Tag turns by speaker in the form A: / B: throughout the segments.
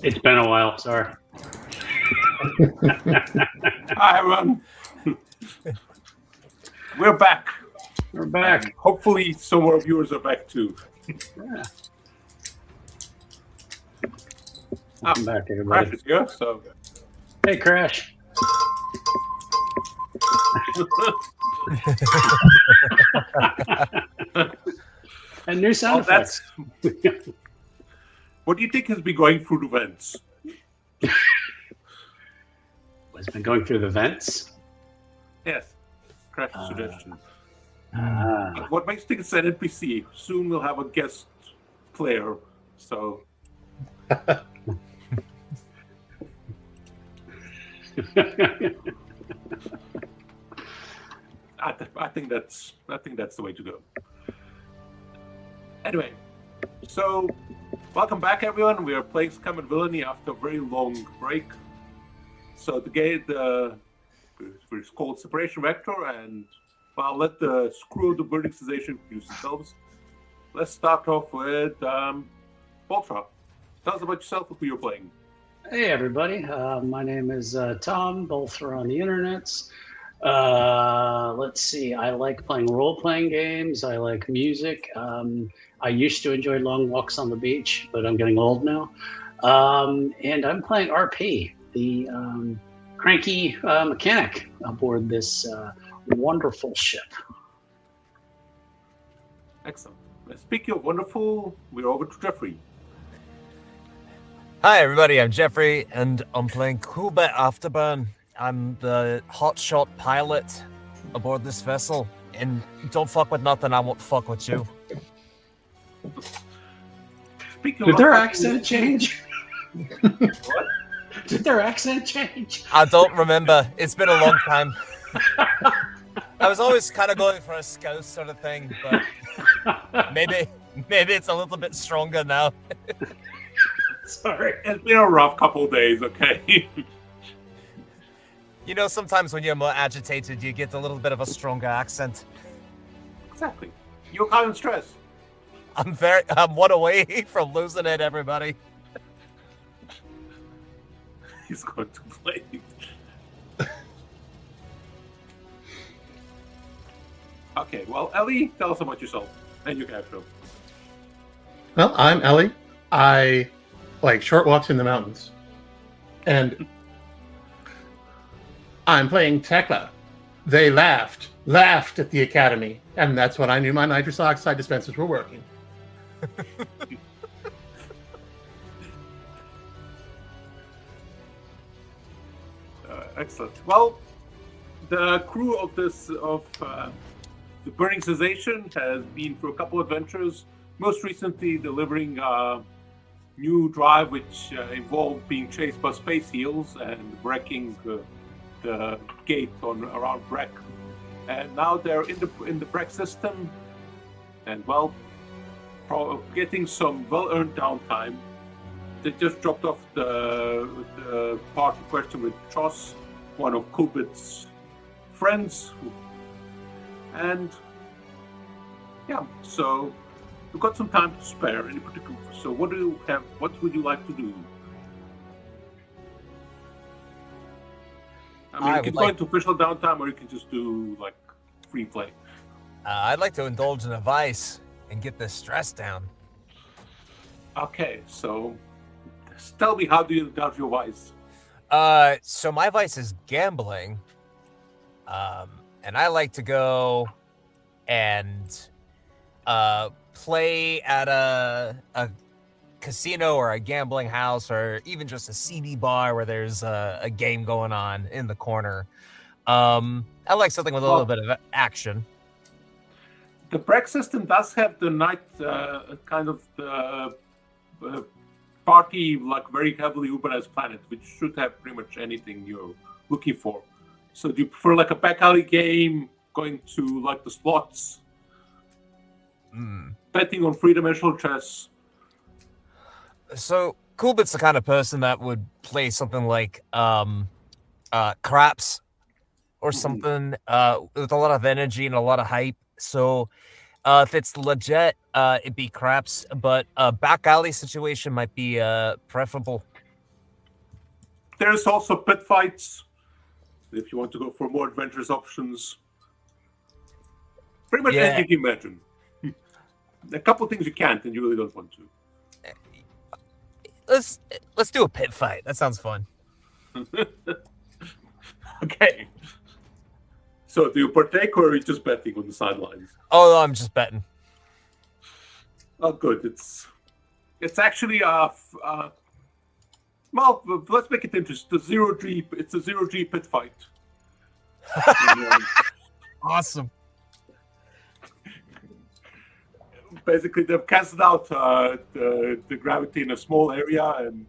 A: It's been a while. Sorry.
B: Hi, everyone. We're back.
A: We're back.
B: Hopefully, some more viewers are back too.
A: Yeah. Welcome back,
B: Crash
A: everybody.
B: is here, so.
A: Hey, Crash. And new sound effects.
B: What do you think has been going through the vents?
A: Has been going through the vents.
B: Yes. Crash's suggestion.
A: Ah.
B: What makes you think it's an NPC? Soon we'll have a guest player, so. I think that's the way to go. Anyway, so welcome back, everyone. We are playing Scum and Villainy after a very long break. So the game, it's called Separation Vector, and I'll let the screw of the burning cessation introduce themselves. Let's start off with Bolthra. Tell us about yourself and who you're playing.
A: Hey, everybody. My name is Tom, Bolthra on the internets. Let's see. I like playing role-playing games. I like music. I used to enjoy long walks on the beach, but I'm getting old now. And I'm playing Arpi, the cranky mechanic aboard this wonderful ship.
B: Excellent. Speaking of wonderful, we're over to Jeffrey.
C: Hi, everybody. I'm Jeffrey, and I'm playing Kulbit Afterburn. I'm the hotshot pilot aboard this vessel, and don't fuck with nothing, I won't fuck with you.
A: Did their accent change? What? Did their accent change?
C: I don't remember. It's been a long time. I was always kind of going for a scouse sort of thing, but maybe it's a little bit stronger now.
A: Sorry.
B: It's been a rough couple of days, okay?
C: You know, sometimes when you're more agitated, you get a little bit of a stronger accent.
B: Exactly. You're kind of stressed.
C: I'm one away from losing it, everybody.
B: He's going to play. Okay, well, Ellie, tell us about yourself and your character.
D: Well, I'm Ellie. I like short walks in the mountains. And I'm playing Tecla. They laughed at the academy, and that's when I knew my nitrous oxide dispensers were working.
B: Excellent. Well, the crew of the Burning Cessation has been through a couple of adventures. Most recently, delivering a new drive, which involved being chased by space eels and wrecking the gate around Breck. And now they're in the Breck system, and well, getting some well-earned downtime. They just dropped off the part in question with Choss, one of Kulbit's friends, and yeah, so we've got some time to spare. Any particular? So, what would you like to do? I mean, you can go into official downtime, or you can just do like free play.
C: I'd like to indulge in a vice and get this stress down.
B: Okay, so tell me, how do you indulge your vice?
C: So my vice is gambling, and I like to go and play at a casino or a gambling house or even just a CD bar where there's a game going on in the corner. I like something with a little bit of action.
B: The Breck system does have the night kind of the party, like very heavily urbanized planet, which should have pretty much anything you're looking for. So do you prefer like a back alley game, going to like the slots, betting on three-dimensional chess?
C: So Kulbit's the kind of person that would play something like craps or something with a lot of energy and a lot of hype. So if it's legit, it'd be craps, but a back alley situation might be preferable.
B: There's also pit fights if you want to go for more adventurous options. Pretty much anything you imagine. A couple of things you can't, and you really don't want to.
C: Let's do a pit fight. That sounds fun.
B: Okay. So, do you partake, or are you just betting on the sidelines?
C: Oh, no, I'm just betting.
B: Oh, good. It's actually well, let's make it interesting. It's a 0G pit fight.
C: Awesome.
B: Basically, they've casted out the gravity in a small area, and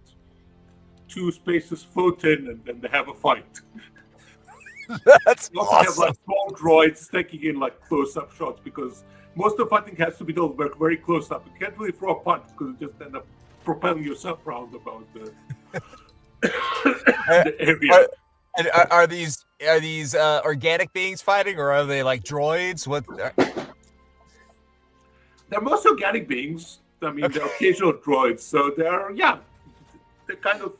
B: two spaces float in, and then they have a fight.
C: That's
B: They also
C: awesome.
B: have like small droids taking in like close-up shots, because most of the fighting has to be done very close up. You can't really throw a punch because you just end up propelling yourself around about the area.
C: Are these organic beings fighting, or are they like droids? What?
B: They're most organic beings. I mean, they're occasional droids, so they're kind of.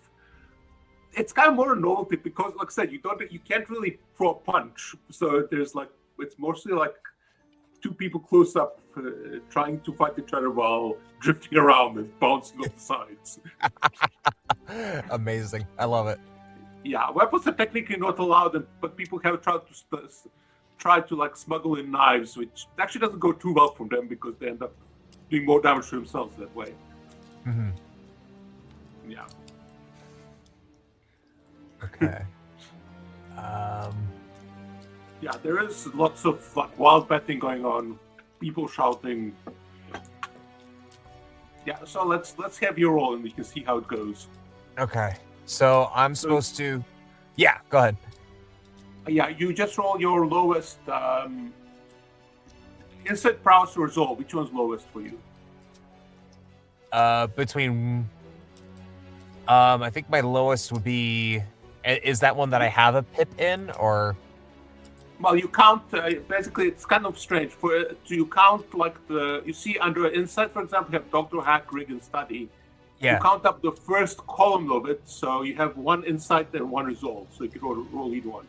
B: It's kind of more a novelty because, like I said, you can't really throw a punch. So there's like it's mostly like two people close up trying to fight each other while drifting around and bouncing off the sides.
C: Amazing! I love it.
B: Yeah, weapons are technically not allowed, but people have tried to like smuggle in knives, which actually doesn't go too well for them because they end up doing more damage to themselves that way.
C: Mm-hmm.
B: Yeah.
C: Okay.
B: Yeah, there is lots of like wild betting going on, people shouting. Yeah, so let's have your roll and we can see how it goes.
C: Okay. So I'm supposed to. Yeah. Go ahead.
B: Yeah, you just roll your lowest insight, prowess, or resolve. Which one's lowest for you?
C: Between. I think my lowest would be. Is that one that I have a pip in, or?
B: Well, you count. Basically, it's kind of strange. You count like you see under insight, for example, you have Doctor, Hack, Rig, and Study.
C: Yeah.
B: You count up the first column of it, so you have one insight and one resolve. So you can roll either one.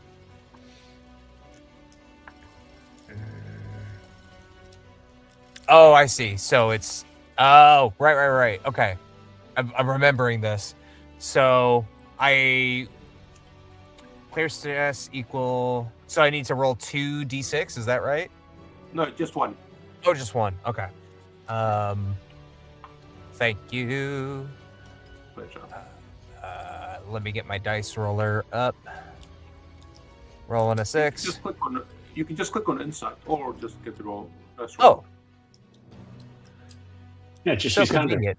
C: Oh, I see. So it's. Oh, right. Okay, I'm remembering this. So I. Clear stress equal. So I need to roll 2d6. Is that right?
B: No, just one.
C: Oh, just one. Okay. Thank you.
B: Good job.
C: Let me get my dice roller up. Rolling a 6.
B: You can just click on insight, or just get the roll.
C: Oh.
A: Yeah, just
C: So
A: use Thunder.
C: convenient.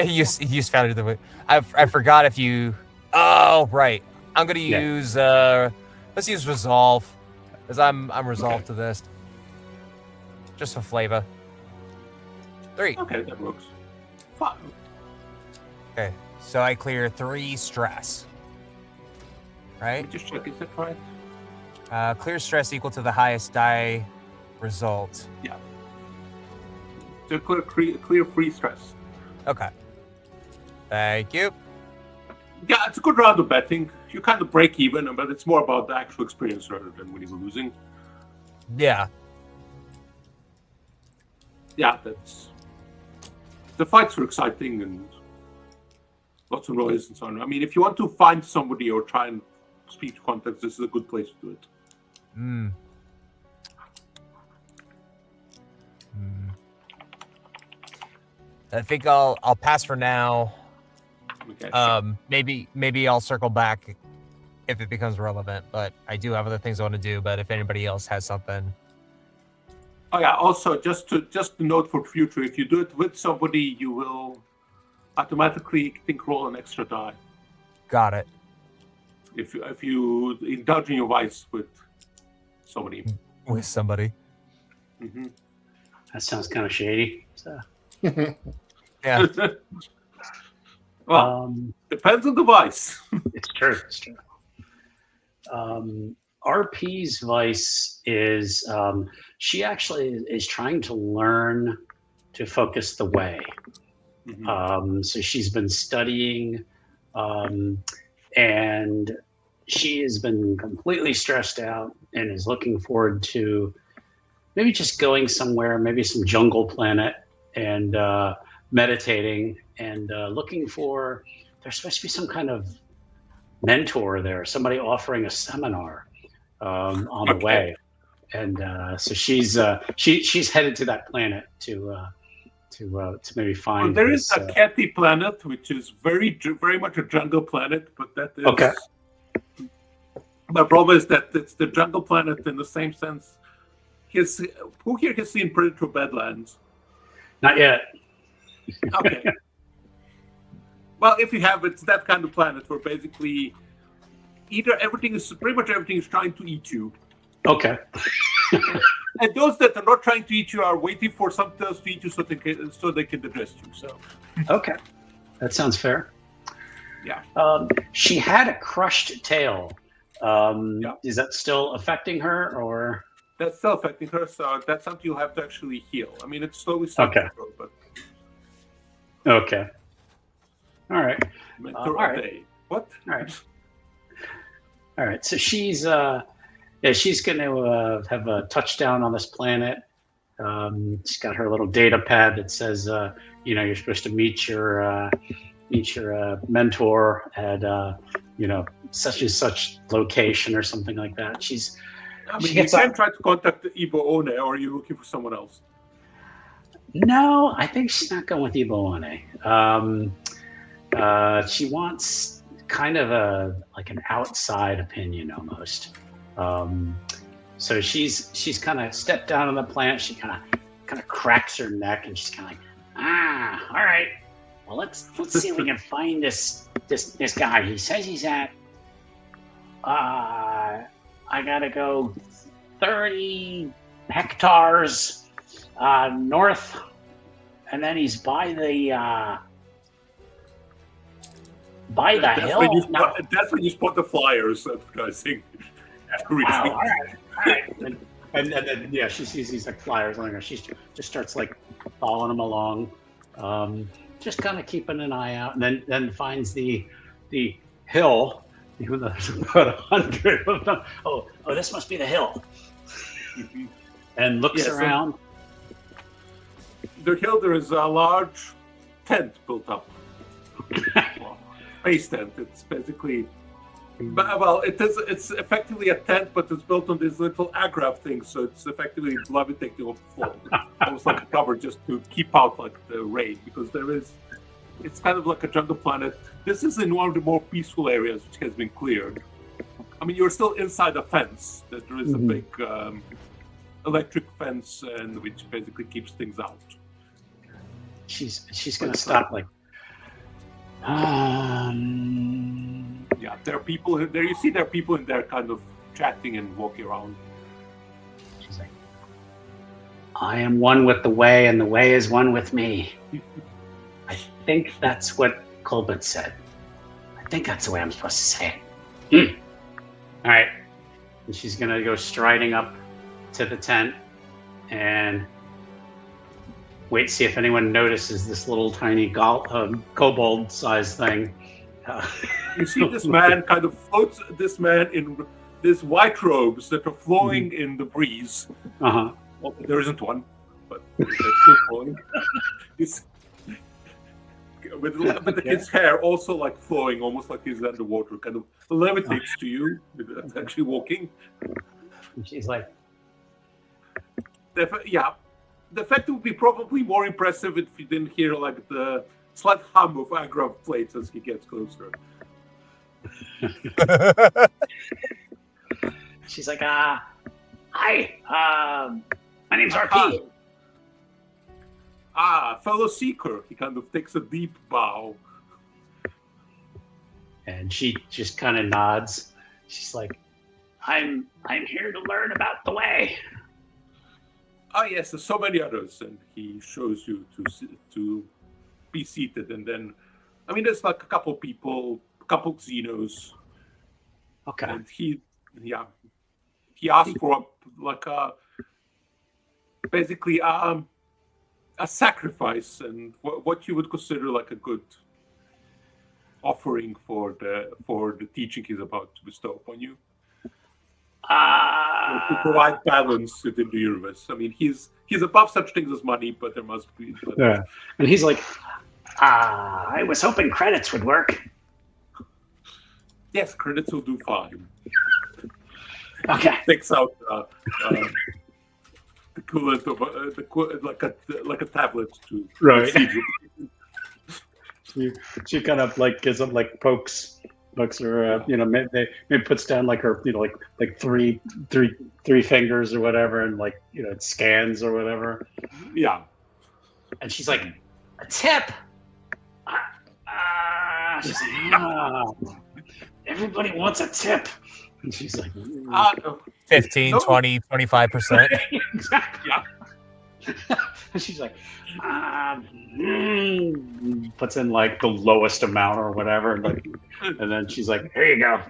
C: You found it the way. I forgot if you. Oh, right. I'm gonna use. Let's use resolve, because I'm resolved to this. Just for flavor. 3.
B: Okay, that works. 5.
C: Okay, so I clear 3 stress. Right.
B: Just check. Is that right?
C: Clear stress equal to the highest die result.
B: Yeah. So clear free stress.
C: Okay. Thank you.
B: Yeah, it's a good round of betting. You kind of break even, but it's more about the actual experience rather than winning or losing.
C: Yeah.
B: Yeah, the fights are exciting and lots of noise and so on. I mean, if you want to find somebody or try and speak to contacts, this is a good place to do it.
C: I think I'll pass for now.
B: Okay, sure.
C: Maybe I'll circle back if it becomes relevant, but I do have other things I want to do. But if anybody else has something.
B: Oh yeah. Also, just to note for future, if you do it with somebody, you will automatically roll an extra die.
C: Got it.
B: If you indulge in your vice with somebody.
C: With somebody.
B: Mm-hmm.
A: That sounds kind of shady. So.
C: Yeah.
B: Well, depends on the vice.
A: It's true. RP's vice is she actually is trying to learn to focus the way.
B: Mm-hmm.
A: So she's been studying And she has been completely stressed out and is looking forward to maybe just going somewhere, maybe some jungle planet, and meditating and looking for. There's supposed to be some kind of mentor there, somebody offering a seminar on the way, and so she's headed to that planet to maybe find.
B: Well, there is a Cathy planet, which is very much a jungle planet, but that is
A: okay.
B: The problem is that it's the jungle planet in the same sense. Who here has seen Predator Badlands?
A: Not yet.
B: Okay. Well, if you have, it's that kind of planet where basically pretty much everything is trying to eat you.
A: Okay.
B: And those that are not trying to eat you are waiting for something else to eat you so they can digest you. So.
A: Okay, that sounds fair.
B: Yeah.
A: She had a crushed tail.
B: Yeah.
A: Is that still affecting her, or?
B: That's still affecting her, so that's something you'll have to actually heal. I mean, it's slowly starting to grow, but...
A: Okay. All right.
B: Mentor a day. What?
A: All right. All right. So she's going to have a touchdown on this planet. She's got her little data pad that says, you're supposed to meet your mentor at such and such location or something like that. You
B: can try to contact Ibo One, or are you looking for someone else?
A: No, I think she's not going with Ibo One. She wants kind of an outside opinion almost. So she's kind of stepped down on the planet. She kind of cracks her neck, and she's kind of like, all right. Well, let's see if we can find this guy. He says he's at. I gotta go 30 hectares north, and then he's by the hill.
B: That's when you spot the flyers advertising.
A: Wow, all right. And then she sees these like flyers on her. She just starts like following them along, just kind of keeping an eye out, and then finds the hill. Even though there's about 100 of them. Oh, this must be the hill. And looks around.
B: The hill, there is a large tent built up. Space tent. It's basically, it's effectively a tent, but it's built on these little agraf things, so it's effectively levitating off the floor, almost like a cover, just to keep out like the rain, because it's kind of like a jungle planet. This is in one of the more peaceful areas, which has been cleared. I mean, you're still inside a fence. That there is a big electric fence, and which basically keeps things out.
A: She's gonna stop like.
B: Yeah, there are people there. You see, there are people in there, kind of chatting and walking around.
A: She's like, "I am one with the way, and the way is one with me." I think that's what Kulbit said. I think that's the way I'm supposed to say it. All right. And she's going to go striding up to the tent and wait to see if anyone notices this little tiny kobold-sized thing.
B: You see this man kind of floats, this man in these white robes that are flowing in the breeze.
A: Uh-huh.
B: Well, there isn't one, but they're still flowing. With the kid's hair also like flowing, almost like he's underwater, kind of levitates to you. That's actually walking.
A: And she's like,
B: the effect would be probably more impressive if you didn't hear like the slight hum of agraf plates as he gets closer.
A: She's like, hi, my name's Arpi.
B: Fellow seeker. He kind of takes a deep bow.
A: And she just kind of nods. She's like, I'm here to learn about the way.
B: Yes, there's so many others. And he shows you to be seated. And then, I mean, there's like a couple people, a couple Xenos.
A: Okay.
B: And he asked for basically a sacrifice, and what you would consider like a good offering for the teaching he's about to bestow upon you. To provide balance within the universe. I mean, he's above such things as money, but there must be.
A: Yeah, and he's like, I was hoping credits would work.
B: Yes, credits will do fine.
A: Okay.
B: Takes out the coolant of like a tablet to
A: Right.
B: receive.
A: She kind of like gives him like pokes her, maybe puts down like her, like three fingers or whatever, and like it scans or whatever.
B: Yeah.
A: And she's like, a tip. She's like, everybody wants a tip. And she's like,
C: 15, 20, 25%.
A: Exactly.
B: Yeah.
A: And she's like, puts in like the lowest amount or whatever, and then she's like, "Here you go."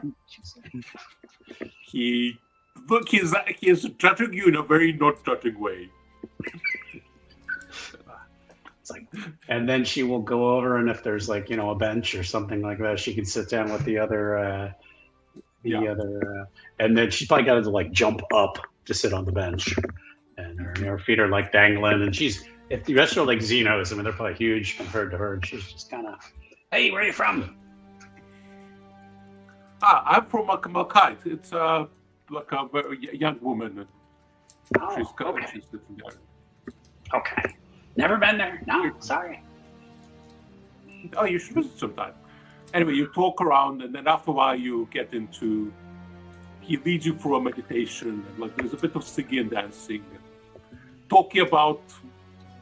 B: He's judging you in a very not judging way.
A: It's like, and then she will go over, and if there's like a bench or something like that, she can sit down with the other, and then she's probably got to like jump up to sit on the bench, and her feet are like dangling, and if the rest are like Xenos, I mean they're probably huge compared to her, and she's just kind of, "Hey, where are you from?"
B: I'm from Malkite. It's like a very young woman.
A: Oh,
B: She's
A: okay.
B: She's sitting there.
A: Okay. Never been there. No, sorry.
B: Oh, you should visit sometime. Anyway, you talk around, and then after a while, you get into. He leads you through a meditation, and like there's a bit of singing and dancing, and talking about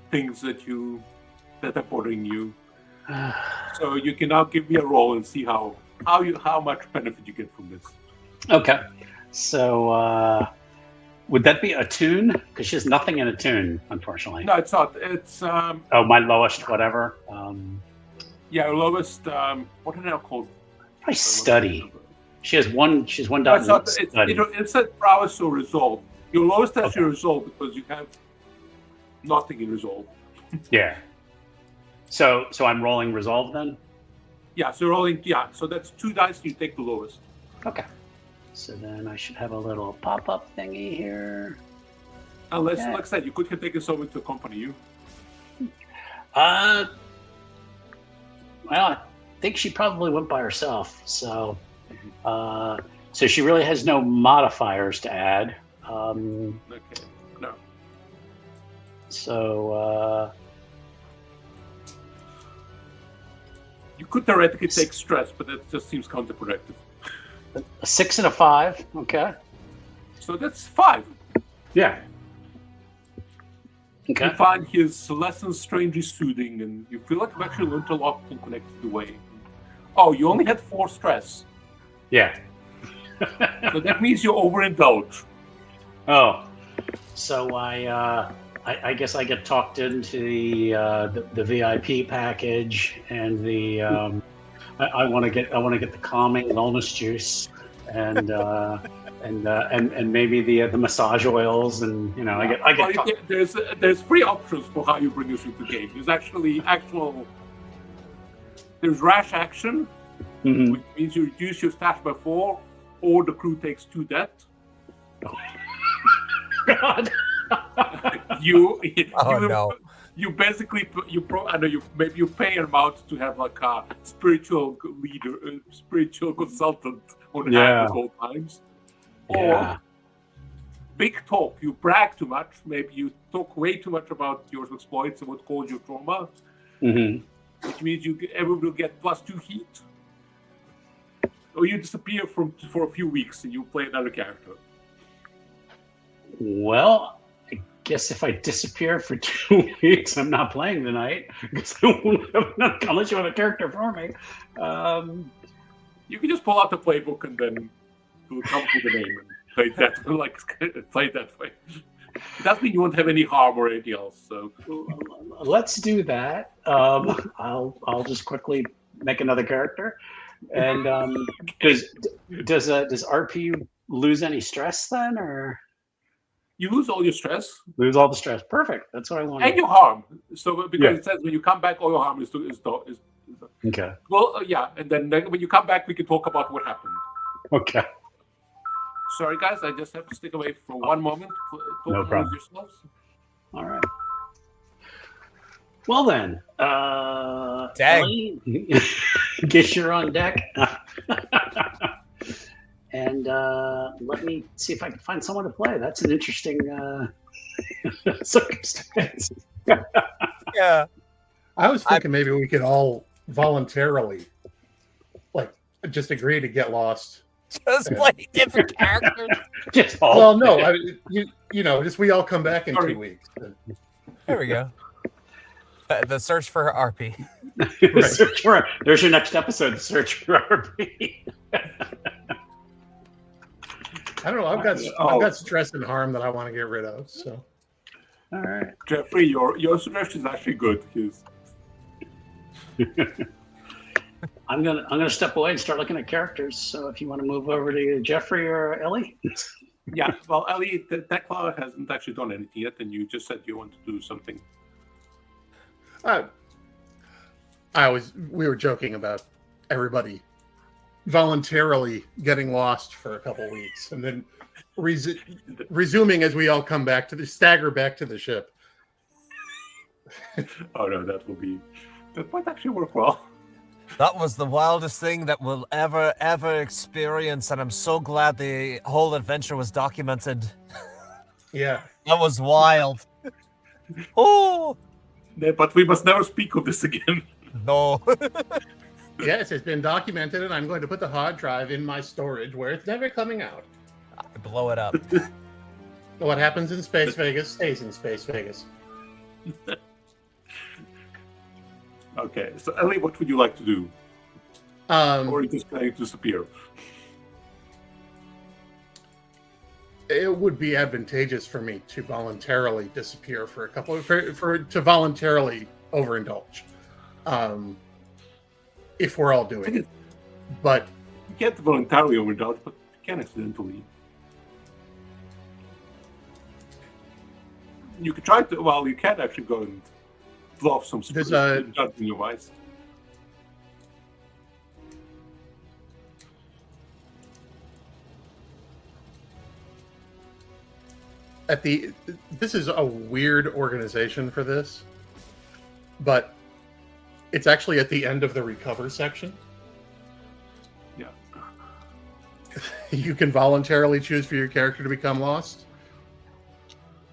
B: things that are bothering you. So you can now give me a roll and see how much benefit you get from this.
A: Okay. So would that be a tune? Because she has nothing in a tune, unfortunately.
B: No, it's not. It's
A: Oh, my lowest, whatever.
B: yeah, lowest. What are they called?
A: Probably study. She has one. She's one
B: No,
A: dot.
B: it's not.
A: Study.
B: It's a prowess or resolve. Your lowest is
A: Okay.
B: your resolve because you have nothing in resolve.
A: Yeah. So I'm rolling resolve then.
B: Yeah, so you're rolling. Yeah, so that's 2 dice. And you take the lowest.
A: Okay. So then I should have a little pop-up thingy here.
B: Unless,
A: Yeah.
B: like I said, you could take someone to accompany you.
A: Well, I think she probably went by herself. So she really has no modifiers to add.
B: Okay. No.
A: So
B: You could theoretically take stress, but that just seems counterproductive.
A: a 6 and a 5. Okay.
B: So that's 5.
A: Yeah. Okay.
B: You find his lessons strangely soothing, and you feel like you've actually learned a lot and connected the way. Oh, you only had 4 stress.
A: Yeah.
B: So that means you overindulge.
A: Oh. So I guess I get talked into the VIP package and the I want to get the calming wellness juice and maybe the massage oils, and I get
B: Well, there's 3 options for how you bring us into the game. There's actually there's rash action,
A: Mhm.
B: which means you reduce your stash by 4, or the crew takes 2 debt.
A: God.
B: You basically I know maybe you pay an amount to have like a spiritual leader, spiritual consultant on hand at all times, or
A: Yeah.
B: big talk. You brag too much. Maybe you talk way too much about your exploits and what caused your trauma,
A: Mhm.
B: which means everyone will get +2 heat, or you disappear for a few weeks and you play another character.
A: Well, I guess if I disappear for 2 weeks, I'm not playing tonight because I won't have, unless you have a character for me.
B: You can just pull out the playbook and then come to the name and play that play that way. It doesn't mean you won't have any harm or anything else. So
A: Let's do that. I'll just quickly make another character, and does Arpi lose any stress then, or
B: you lose all your stress
A: lose all the stress? Perfect. That's what I want.
B: and your harm. So because
A: Yeah.
B: it says when you come back, all your harm is
A: Okay.
B: Well, yeah, and then when you come back, we can talk about what happened.
A: Okay.
B: Sorry, guys, I just have to stick away for one moment. Talk
A: No problem.
B: yourselves.
A: All right. Well then,
C: Dang.
A: Ellie, guess you're on deck. And let me see if I can find someone to play. That's an interesting circumstance.
C: Yeah.
D: I was thinking maybe we could all voluntarily, like, just agree to get lost.
C: Just play different characters.
A: Just
D: Well, no, just we all come back in 2 weeks.
C: There we go. The search for Arpi.
A: Right. There's your next episode. Search for Arpi.
D: I don't know. I've got stress and harm that I want to get rid of. So,
A: all right,
B: Jeffrey, your suggestion is actually good.
A: I'm gonna step away and start looking at characters. So if you want to move over to Jeffrey or Ellie.
B: Yeah, well, Ellie, Tecla hasn't actually done anything yet, and you just said you want to do something.
D: We were joking about everybody voluntarily getting lost for a couple weeks and then resuming as we all come back to stagger back to the ship.
B: Oh no, that might actually work well.
C: That was the wildest thing that we'll ever experience, and I'm so glad the whole adventure was documented.
D: Yeah.
C: That was wild. Oh!
B: Yeah, but we must never speak of this again.
C: No.
D: Yes, it's been documented, and I'm going to put the hard drive in my storage where it's never coming out.
C: Blow it up.
D: What happens in Space Vegas stays in Space Vegas.
B: Okay, so Ellie, what would you like to do? Or are you just going to disappear?
D: It would be advantageous for me to voluntarily disappear for a couple to voluntarily overindulge. If we're all doing it. But
B: you can't voluntarily overindulge, but you can accidentally. You could try to. Well, you can actually go and blow off some spirits in your vice.
D: This is a weird organization for this, but it's actually at the end of the recover section.
B: Yeah.
D: You can voluntarily choose for your character to become lost.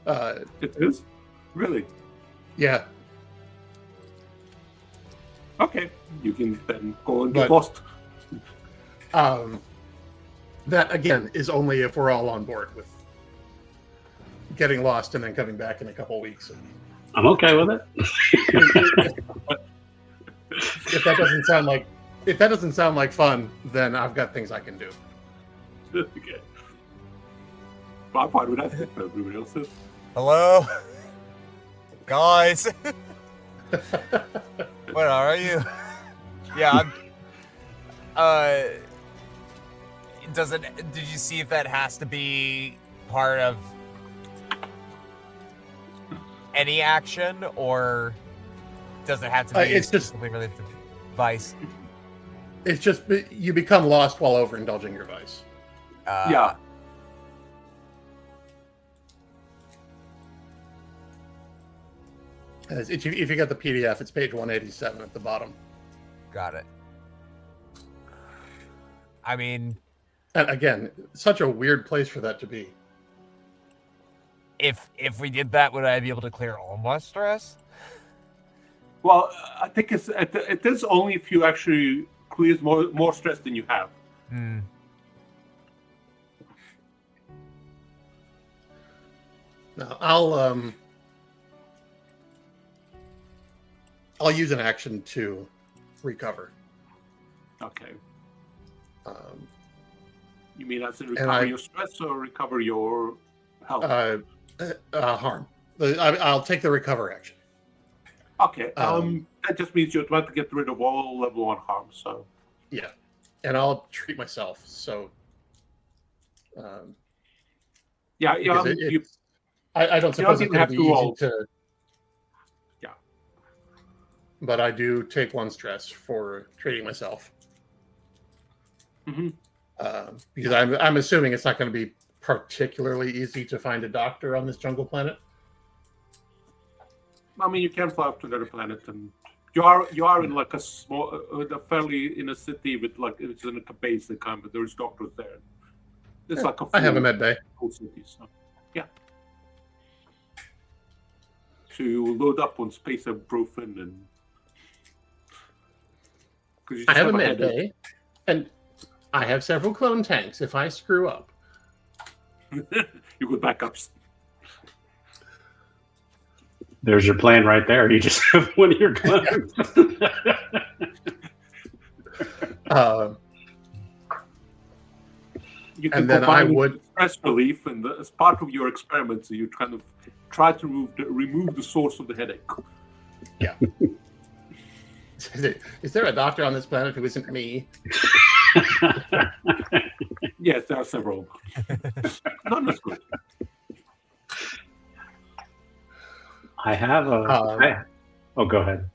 B: It is? Really?
D: Yeah.
B: Okay. You can then go and get lost.
D: That, again, is only if we're all on board with getting lost and then coming back in a couple weeks.
A: I'm okay with it.
D: If that doesn't sound like fun, then I've got things I can do.
B: Okay. I'm fine with that. If everybody else is.
C: Hello? Guys? Where are you? Yeah, did you see if that has to be part of any action, or does it have to be
D: it's just
C: related to vice?
D: It's just you become lost while overindulging your vice.
B: Yeah.
D: If you get the PDF, it's page 187 at the bottom.
C: Got it. I mean,
D: and again, such a weird place for that to be.
C: If we did that, would I be able to clear all my stress?
B: Well, I think it is only if you actually clears more stress than you have.
C: Hmm.
D: Now, I'll use an action to recover.
B: Okay. You mean as in recover your stress or recover your health?
D: Harm. I'll take the recover action.
B: Okay. That just means you have to get rid of all level 1 harm. So.
D: Yeah, and I'll treat myself. So.
B: Yeah.
D: I don't suppose it's going to be easy to.
B: Yeah.
D: but I do take 1 stress for treating myself.
B: Mm-hmm.
D: Because I'm assuming it's not going to be particularly easy to find a doctor on this jungle planet.
B: I mean, you can fly up to another planet, and you are in like a small, fairly in a city with like it's in a base that kind, but there's doctors there. It's like a
D: I have a med bay.
B: full city, so yeah. So you load up on space ibuprofen and.
D: I have a med bay, and I have several clone tanks. If I screw up,
B: you got backups.
A: There's your plan right there. You just have one of your clones.
B: You can
D: and then I
B: combine
D: would
B: stress relief, and as part of your experiments, you kind of try to remove the source of the headache.
D: Yeah. Is there a doctor on this planet who isn't me?
B: Yes, there are several. Not as good.
A: I have a. Oh, go ahead.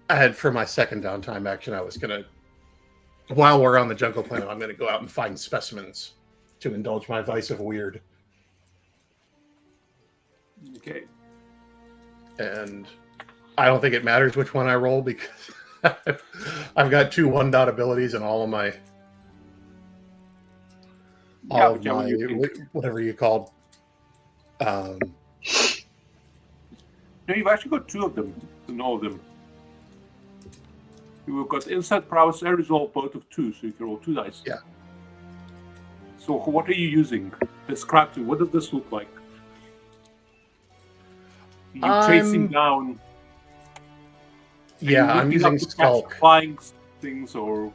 D: I had for my second downtime action, I was gonna, while we're on the jungle planet, I'm gonna go out and find specimens to indulge my vice of weird.
B: Okay.
D: And I don't think it matters which one I roll because I've got 2 1-dot abilities and all of my whatever you called.
B: No, you've actually got 2 of them, to know them. You've got insight, prowess, and resolve both of 2, so you can roll 2 dice.
D: Yeah.
B: So what are you using? Describe to me. What does this look like? You're chasing down.
D: Yeah, I'm using Skulk.
B: Flying things or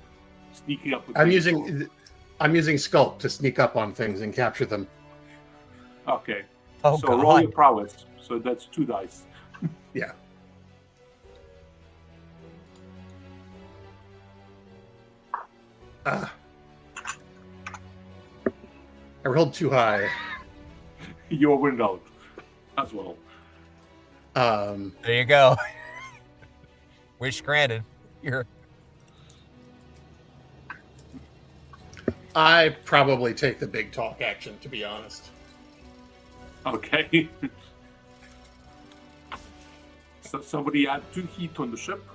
B: sneaking up.
D: I'm using Skulk to sneak up on things and capture them.
B: Okay.
C: Oh,
B: so
C: God.
B: roll your prowess. So that's 2 dice.
D: Yeah. I rolled too high.
B: You're wind out as well.
C: There you go. Wish granted.
D: I probably take the big talk action, to be honest.
B: Okay. So somebody add 2 heat on the ship.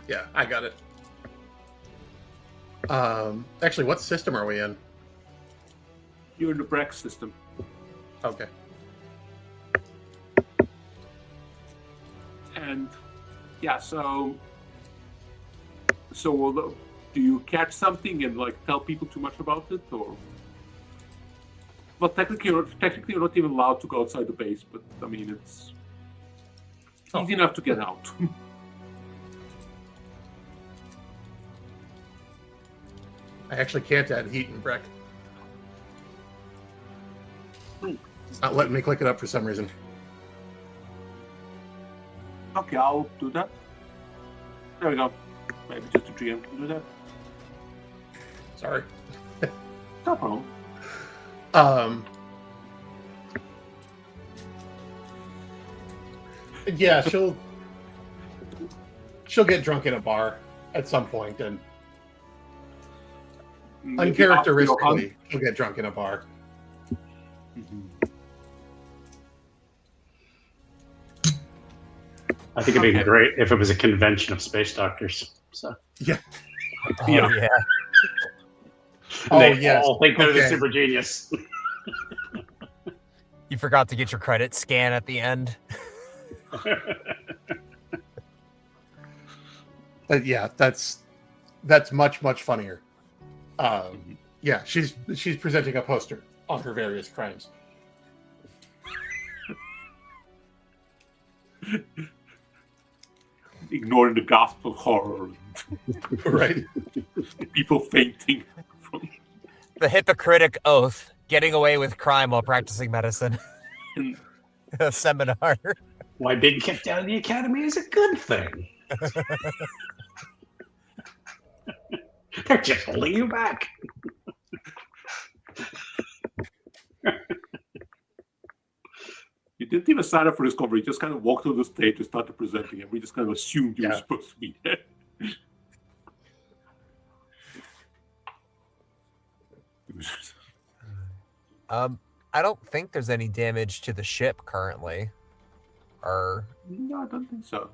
D: Yeah, I got it. Actually, what system are we in?
B: You're in the Brex system.
D: Okay.
B: And yeah, so do you catch something and like tell people too much about it, or? Well, technically you're not even allowed to go outside the base, but I mean it's easy enough to get out.
D: I actually can't add heat and Breck. It's not letting me click it up for some reason.
B: Okay, I'll do that. There we go. Maybe just a GM can do that.
D: Sorry.
B: No problem.
D: Yeah, she'll get drunk in a bar at some point, and uncharacteristically, she'll get drunk in a bar.
B: Mm-hmm.
A: I think it'd be great if it was a convention of space doctors. So
D: Yeah.
C: Oh, yeah.
A: they
D: yes.
A: all think they're the
D: Okay.
A: super genius.
C: You forgot to get your credit scan at the end.
D: Yeah, that's much funnier. Yeah, she's presenting a poster on her various crimes.
B: Ignoring the gasp of horror.
D: Right.
B: People fainting.
C: The Hippocratic Oath, getting away with crime while practicing medicine. A seminar.
A: Why being kicked out of the academy is a good thing. They're just holding you back.
B: You didn't even sign up for Discovery. You just kind of walked on the stage and started presenting, and we just kind of assumed you were supposed to be there.
C: I don't think there's any damage to the ship currently. Or
B: no, I don't think so.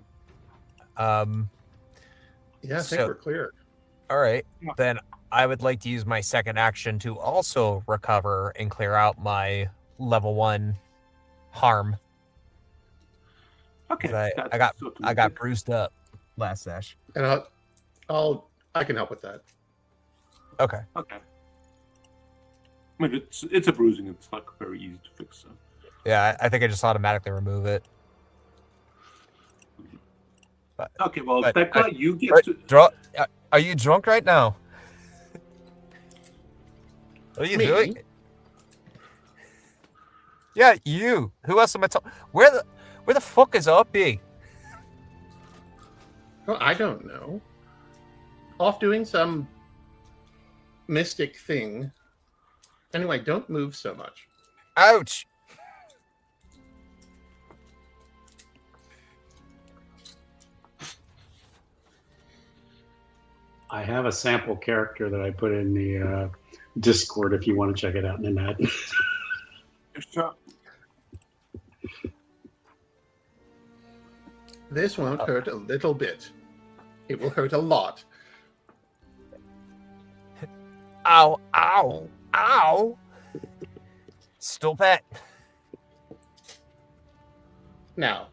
D: Yeah, I think we're clear.
C: All right,
B: Yeah.
C: then I would like to use my second action to also recover and clear out my level 1 harm.
B: Okay,
C: I got bruised up last sesh.
D: And I can help with that.
C: Okay.
B: Okay. I mean, it's a bruising. It's like very easy to fix. So.
C: Yeah, I think I just automatically remove it. But,
B: okay, well, Tecla, you get to
C: draw. Are you drunk right now? What are you doing? Yeah, you. Who else am I talking? Where the fuck is Arpi?
D: Well, I don't know. Off doing some mystic thing. Anyway, don't move so much.
C: Ouch.
A: I have a sample character that I put in the Discord if you want to check it out, Nenad.
B: Sure.
D: This won't hurt a little bit. It will hurt a lot.
C: Ow, ow, ow. Stop it.
D: Now,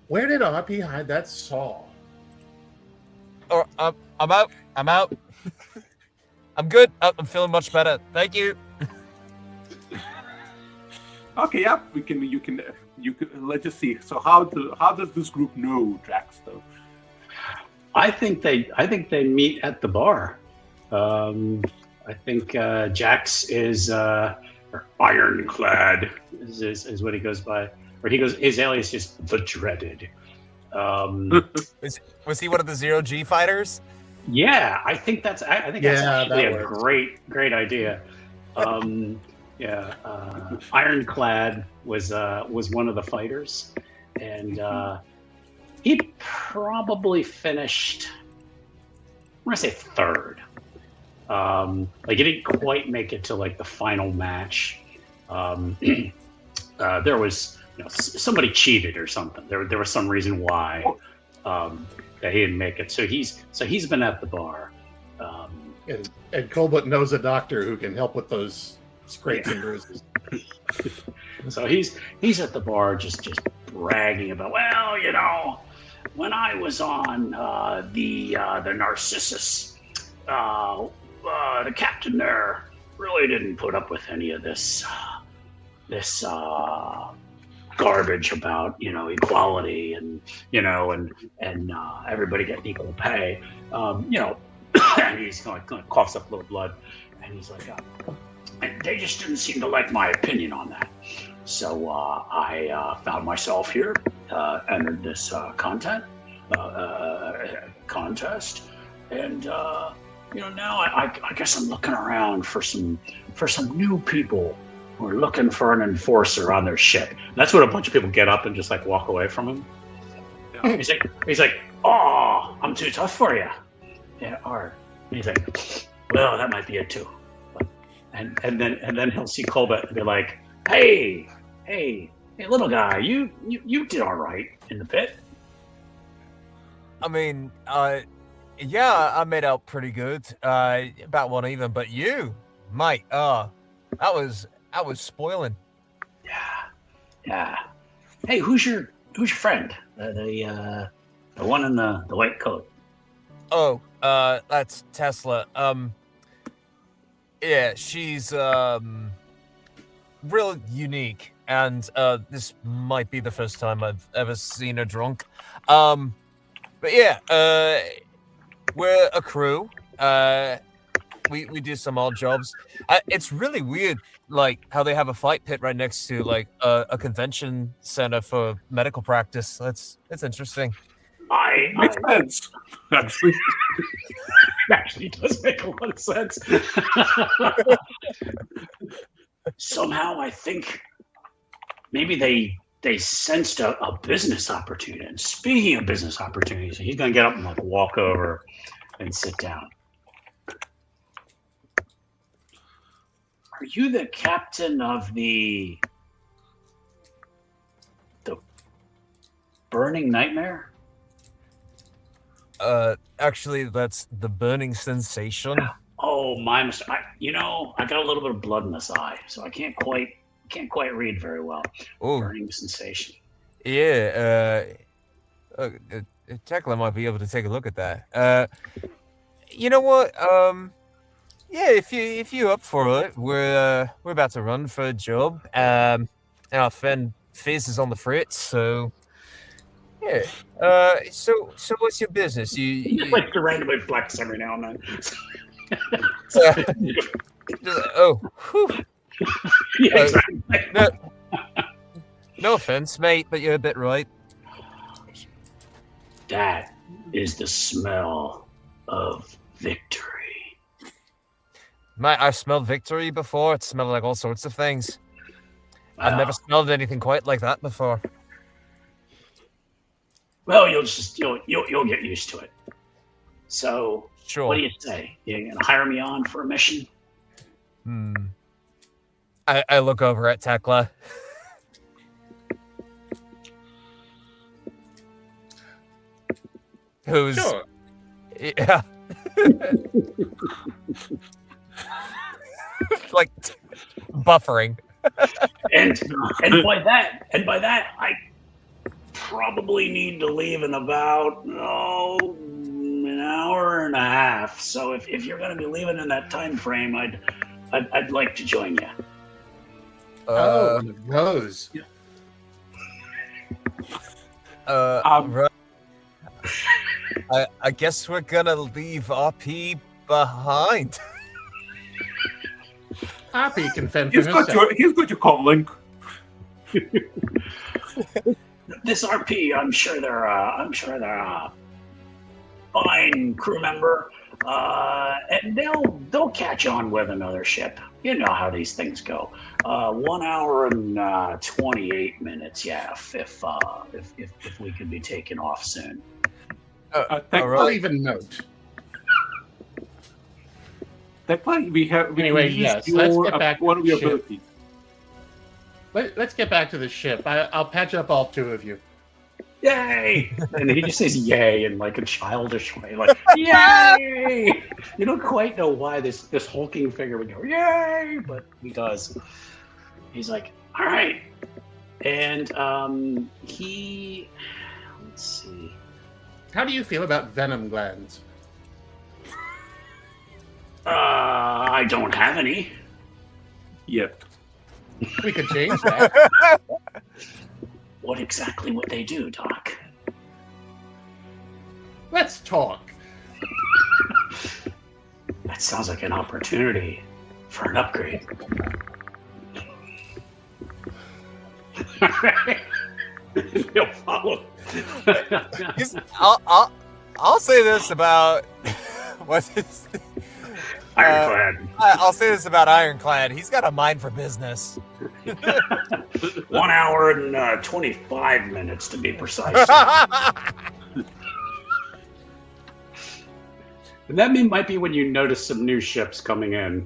D: where did Arpi hide that saw?
C: Oh, I'm out. I'm out. I'm good. I'm feeling much better. Thank you.
B: Okay, yeah, you can. Let's just see. So how does this group know Jax though?
A: I think they meet at the bar. I think Jax is or Ironclad is what he goes by, or he goes. His alias is the Dreaded.
C: Was he one of the 0G fighters?
A: Yeah, I think that's actually a great idea. Ironclad was one of the fighters, and he probably finished. I'm gonna say third. Like he didn't quite make it to like the final match. There was somebody cheated or something. There was some reason why that he didn't make it. So he's been at the bar.
D: And Kulbit knows a doctor who can help with those scrapes and bruises.
A: So he's at the bar just bragging about, well, when I was on the Narcissus, the captain there really didn't put up with any of this garbage about equality and everybody getting equal pay. And he's kind of coughs up a little blood, and he's like, and they just didn't seem to like my opinion on that. So I found myself here, entered this contest, and now I guess I'm looking around for some new people who are looking for an enforcer on their ship. That's what a bunch of people get up and just like walk away from him. Yeah. He's like, oh, I'm too tough for you. Yeah, and he's like, well, that might be it too. And then he'll see Kulbit and be like, hey, little guy, you did all right in the pit.
C: I mean, yeah, I made out pretty good, about one even. But you, mate, that was spoiling.
A: Yeah. Hey, who's your friend? The one in the white coat.
C: Oh, that's Tesla. Yeah, she's real unique, and this might be the first time I've ever seen her drunk. But yeah, we're a crew. We do some odd jobs. It's really weird, like how they have a fight pit right next to like a convention center for medical practice. It's interesting.
B: Makes sense, actually.
A: It actually does make a lot of sense. Somehow I think maybe they sensed a business opportunity. And speaking of business opportunities, he's going to get up and like walk over and sit down. Are you the captain of the Burning Nightmare?
C: Actually, that's the Burning Sensation.
A: Oh, my mistake. I got a little bit of blood in this eye, so I can't quite read very well.
C: Oh,
A: Burning Sensation.
C: yeah. Tecla might be able to take a look at that. You know what? Yeah, if you up for it, we're about to run for a job. And our friend Fizz is on the fritz, so yeah. So what's your business?
A: He just likes to randomly flex every now and then.
C: Oh, whew.
A: Yeah, exactly.
C: No offense, mate, but you're a bit right.
A: That is the smell of victory.
C: Mate, I've smelled victory before. It smelled like all sorts of things. I've never smelled anything quite like that before.
A: Well, you'll get used to it. So,
C: Sure.
A: What do you say? You gonna hire me on for a mission?
C: I look over at Tecla. Who's
D: Sure.
C: Yeah. Like buffering.
A: And by that I probably need to leave in about an hour and a half. So if you're going to be leaving in that time frame, I'd like to join you.
D: One of those.
C: Right. I guess we're gonna leave Arpi behind.
D: Arpi can fend for
B: He's
D: himself.
B: got your comlink.
A: This RP, I'm sure they're a fine crew member, and they'll catch on with another ship. You know how these things go. 1 hour and 28 minutes. Yeah, if we could be taken off soon.
D: I'll even note.
B: Tecla, we
D: Anyway,
B: can use
D: yes, let's
B: your,
D: get back
B: one
D: to
B: of your
D: the ship.
B: abilities.
D: Let's get back to the ship. I'll patch up all two of you.
A: Yay! And he just says yay in like a childish way, like yay! You don't quite know why this hulking figure would go yay, but he does. He's like, all right, and let's see.
D: How do you feel about venom glands?
A: I don't have any.
B: Yet.
D: We could change that.
A: What exactly would they do, Doc?
D: Let's talk.
A: That sounds like an opportunity for an upgrade. He'll follow.
C: I'll say this about what's his
A: Ironclad.
C: I'll say this about Ironclad. He's got a mind for business.
A: 1 hour and 25 minutes to be precise. And that might be when you notice some new ships coming in.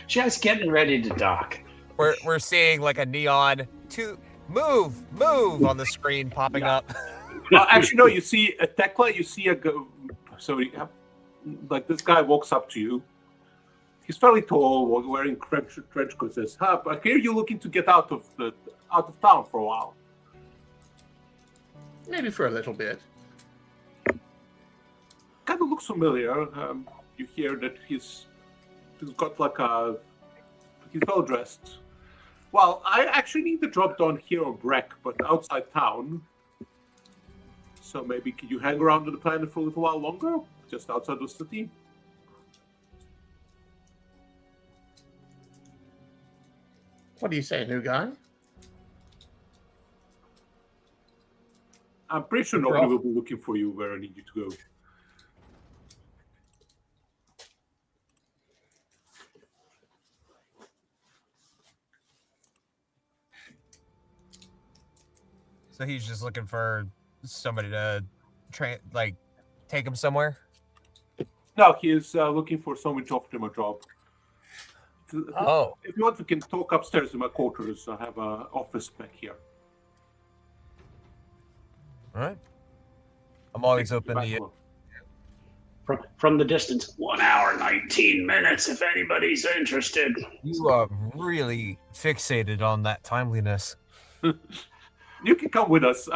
A: Just getting ready to dock.
C: We're seeing like a neon to move on the screen popping up.
B: Actually, no. You see a Tecla. You see a go. So, like this guy walks up to you. He's fairly tall, wearing trench coat. Says, "I hear you looking to get out of town for a while."
D: Maybe for a little bit.
B: Kind of looks familiar. You hear that he's got like he's well dressed. Well, I actually need the job done here or Breck, but outside town. So maybe could you hang around on the planet for a little while longer, just outside the city?
D: What do you say, new guy?
B: I'm pretty sure nobody will be looking for you where I need you to go.
C: So he's just looking for somebody to take him somewhere.
B: No, he is looking for someone to offer him a job.
C: Oh,
B: If you want, we can talk upstairs in my quarters. I have an office back here.
C: all right. I'm always open to
B: Back
C: you.
B: on.
A: From the distance, 1 hour, 19 minutes, if anybody's interested.
C: You are really fixated on that timeliness.
B: You can come with us.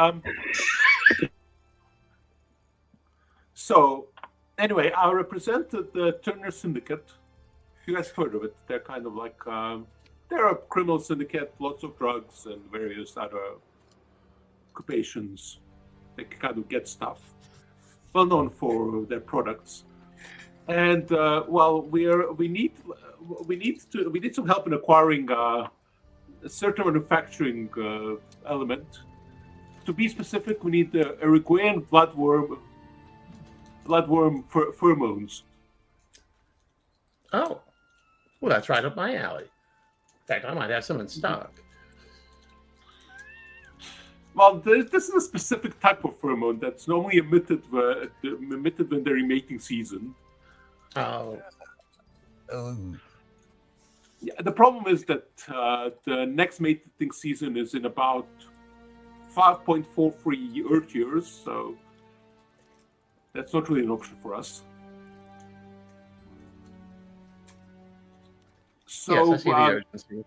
B: So, anyway, I represent the Turner Syndicate. You guys heard of it? They're kind of like they're a criminal syndicate, lots of drugs and various other occupations. They can kind of get stuff. Well known for their products. And we need some help in acquiring a certain manufacturing element. To be specific, we need the Uruguayan bloodworm pheromones.
D: Oh, well, that's right up my alley. In fact, I might have some in stock.
B: Well, this is a specific type of pheromone that's normally emitted when they're in mating season.
D: Oh,
B: Yeah, the problem is that the next mating season is in about 5.43 Earth years, so that's not really an option for us. So,
D: yes, I see the urgency.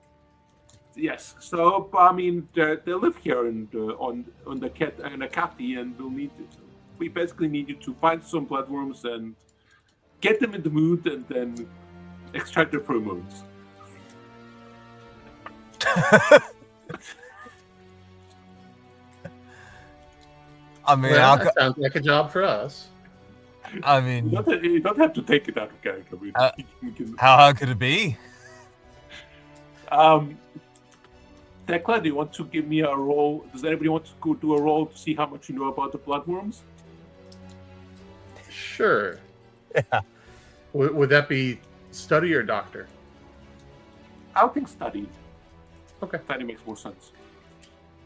B: yes. So I mean, they live here and on the Akati, and we basically need you to find some bloodworms and get them in the mood, and then extract their pheromones.
C: I mean,
D: Well, that sounds like a job for us.
C: I mean,
B: You don't have to take it out of character. You can,
C: how hard could it be?
B: Tecla, do you want to give me a roll? Does anybody want to go do a roll to see how much you know about the bloodworms?
D: Sure.
C: Yeah.
D: Would that be study or doctor?
B: I would think study.
D: Okay.
B: Study makes more sense.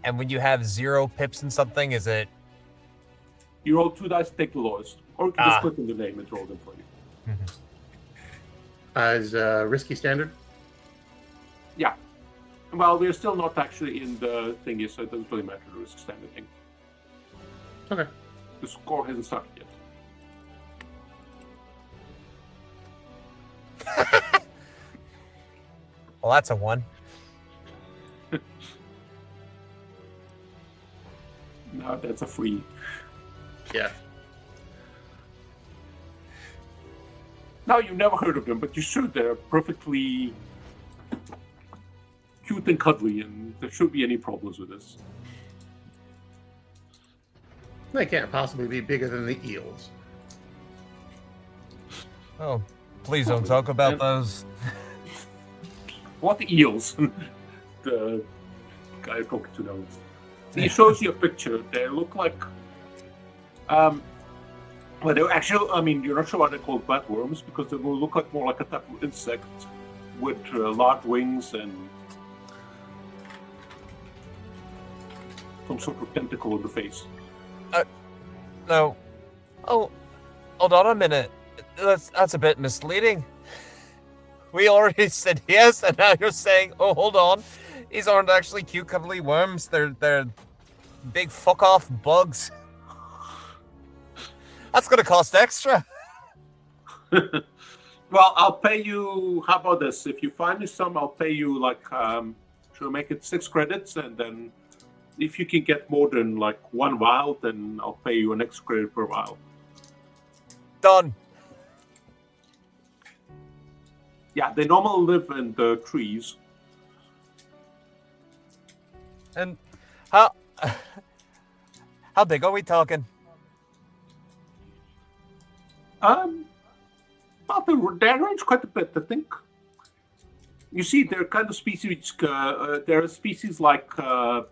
C: And when you have 0 pips in something, is it?
B: You roll 2 dice, take the lowest. Or you can just
C: Ah.
B: click on the name and roll them for you.
D: As risky standard?
B: Yeah. Well, we're still not actually in the thingy, so it doesn't really matter the risk standard thing.
D: Okay.
B: The score hasn't started yet.
C: Well, that's a 1.
B: No, that's a free.
D: Yeah.
B: Now, you've never heard of them, but you should. They're perfectly cute and cuddly, and there shouldn't be any problems with this.
D: They can't possibly be bigger than the eels.
C: Oh, please don't talk about those.
B: What eels? The guy talking to those. He shows you a picture. They look like, well, they're actually. I mean, you're not sure why they're called bloodworms because they will look like more like a type of insect with large wings and some sort of tentacle in the face.
C: No. Oh, hold on a minute. That's a bit misleading. We already said yes, and now you're saying, oh, hold on. These aren't actually cute, cuddly worms. They're big fuck-off bugs. That's going to cost extra.
B: Well, I'll pay you. How about this? If you find me some, I'll pay you to make it 6 credits, and then if you can get more than 1 vial, then I'll pay you an extra credit per vial.
C: Done.
B: Yeah, they normally live in the trees.
C: And how big are we talking?
B: Well, they range quite a bit, I think. You see, they're kind of species which they're species like the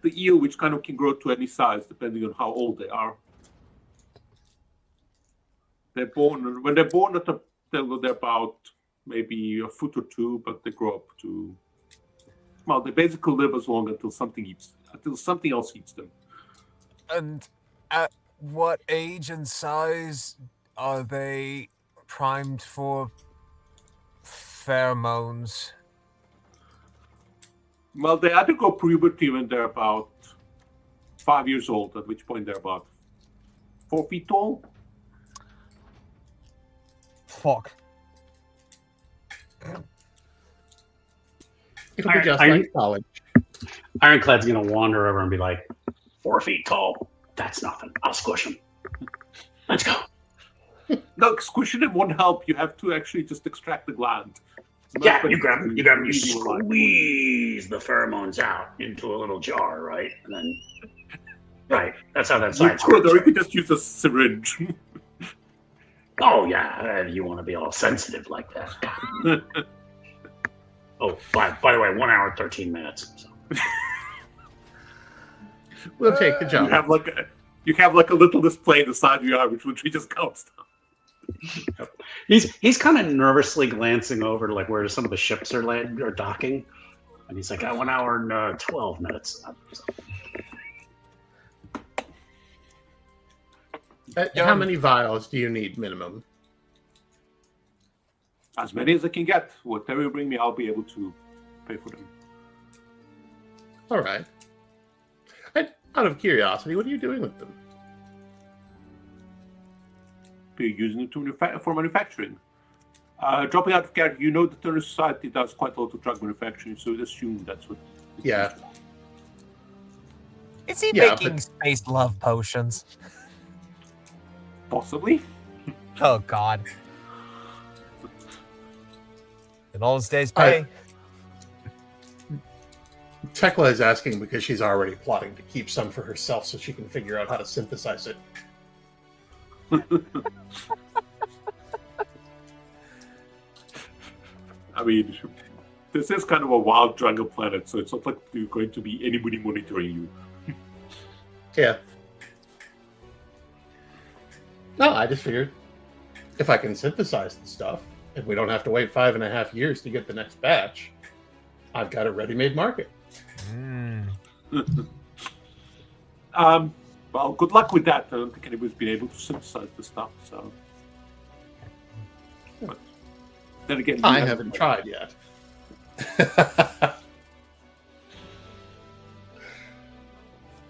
B: eel, which kind of can grow to any size depending on how old they are. They're born when they're born they're about maybe a foot or 2, but they grow up to Well, they basically live as long until something else eats them.
C: And at what age and size are they primed for pheromones?
B: Well, they undergo puberty when they're about 5 years old, at which point they're about 4 feet tall.
C: Fuck.
D: It'll be just like college.
A: Ironclad's gonna wander over and be like, 4 feet tall. That's nothing. I'll squish him. Let's go.
B: No, squishing it won't help. You have to actually just extract the gland.
A: Yeah, you grab him, you squeeze the pheromones out into a little jar, right? And then, right, that's how that science works.
B: Or you could just use a syringe.
A: Oh, yeah, you want to be all sensitive like that. Oh, by the way, 1 hour, 13 minutes. So.
D: We'll take the job.
B: You have like a little display in the side of your eye, which we just counts down.
A: He's kind of nervously glancing over to like where some of the ships are docking, and he's like, 1 hour and 12 minutes.
D: How many vials do you need minimum?
B: As many as I can get. Whatever you bring me, I'll be able to pay for them.
D: All right. And out of curiosity, what are you doing with them?
B: We're using it for manufacturing. Dropping out of character, you know the Turner Society does quite a lot of drug manufacturing, so assume that's what.
D: Yeah.
C: Is he making space love potions?
B: Possibly.
C: Oh, God. In all his days pay.
D: Tecla is asking because she's already plotting to keep some for herself so she can figure out how to synthesize it.
B: I mean, this is kind of a wild jungle planet, so it's not like there's going to be anybody monitoring you.
D: Yeah. No, I just figured if I can synthesize the stuff and we don't have to wait 5.5 years to get the next batch, I've got a ready-made market.
B: Well, good luck with that. I don't think anybody's been able to synthesize the stuff, so. But then again,
D: I haven't tried yet.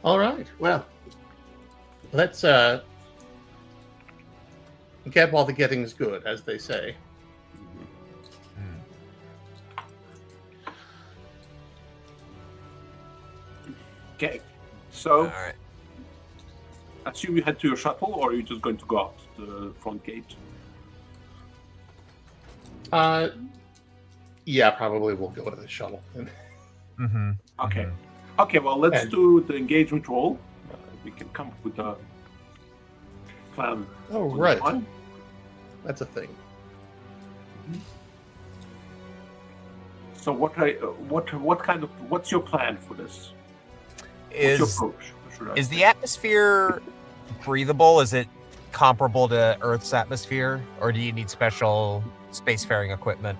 D: All right. Well, let's get while the getting's good, as they say.
B: Okay, so
C: All right.
B: I assume you head to your shuttle, or are you just going to go out the front gate?
D: Yeah, probably we'll go to the shuttle.
C: Mm-hmm.
B: Okay.
C: Mm-hmm.
B: Okay, well, let's do the engagement roll. We can come up with a plan.
D: Oh, right. That's a thing.
B: So what's your plan for this? What's your approach?
C: Is the atmosphere breathable? Is it comparable to Earth's atmosphere, or do you need special spacefaring equipment?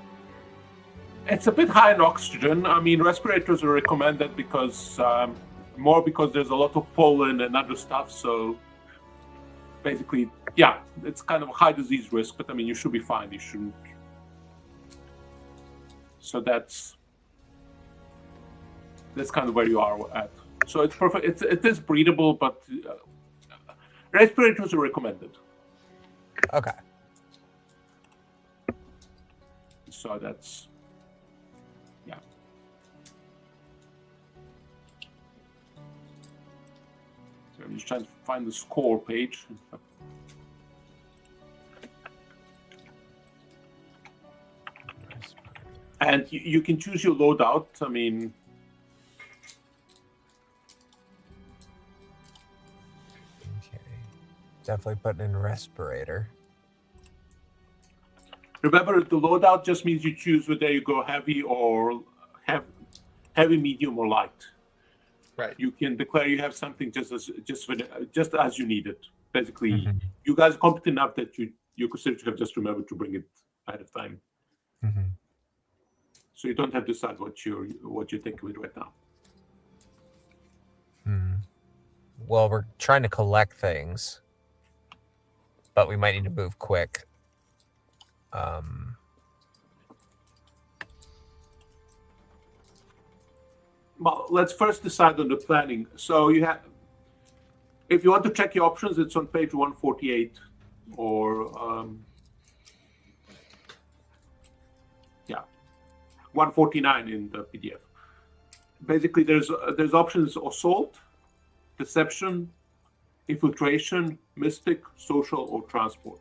B: It's a bit high in oxygen. I mean, respirators are recommended because there's a lot of pollen and other stuff. So basically, yeah, it's kind of a high disease risk, but I mean, you should be fine. You shouldn't. So that's kind of where you are at. So it's perfect. It is breathable, but respirators are recommended.
C: Okay.
B: So that's, yeah. So I'm just trying to find the score page. And you can choose your loadout. I mean,
C: Okay. Definitely putting in respirator.
B: remember, the loadout just means you choose whether you go heavy or heavy, medium, or light.
D: Right.
B: You can declare you have something just as you need it. Basically, you guys are competent enough that you consider to have just remembered to bring it ahead of time.
C: Mm-hmm.
B: So you don't have to decide what you're thinking with right now.
C: Well, we're trying to collect things, but we might need to move quick.
B: Well, let's first decide on the planning. So you have, if you want to check your options, it's on page 148, or 149 in the PDF. Basically, there's options: assault, deception, infiltration, mystic, social, or transport.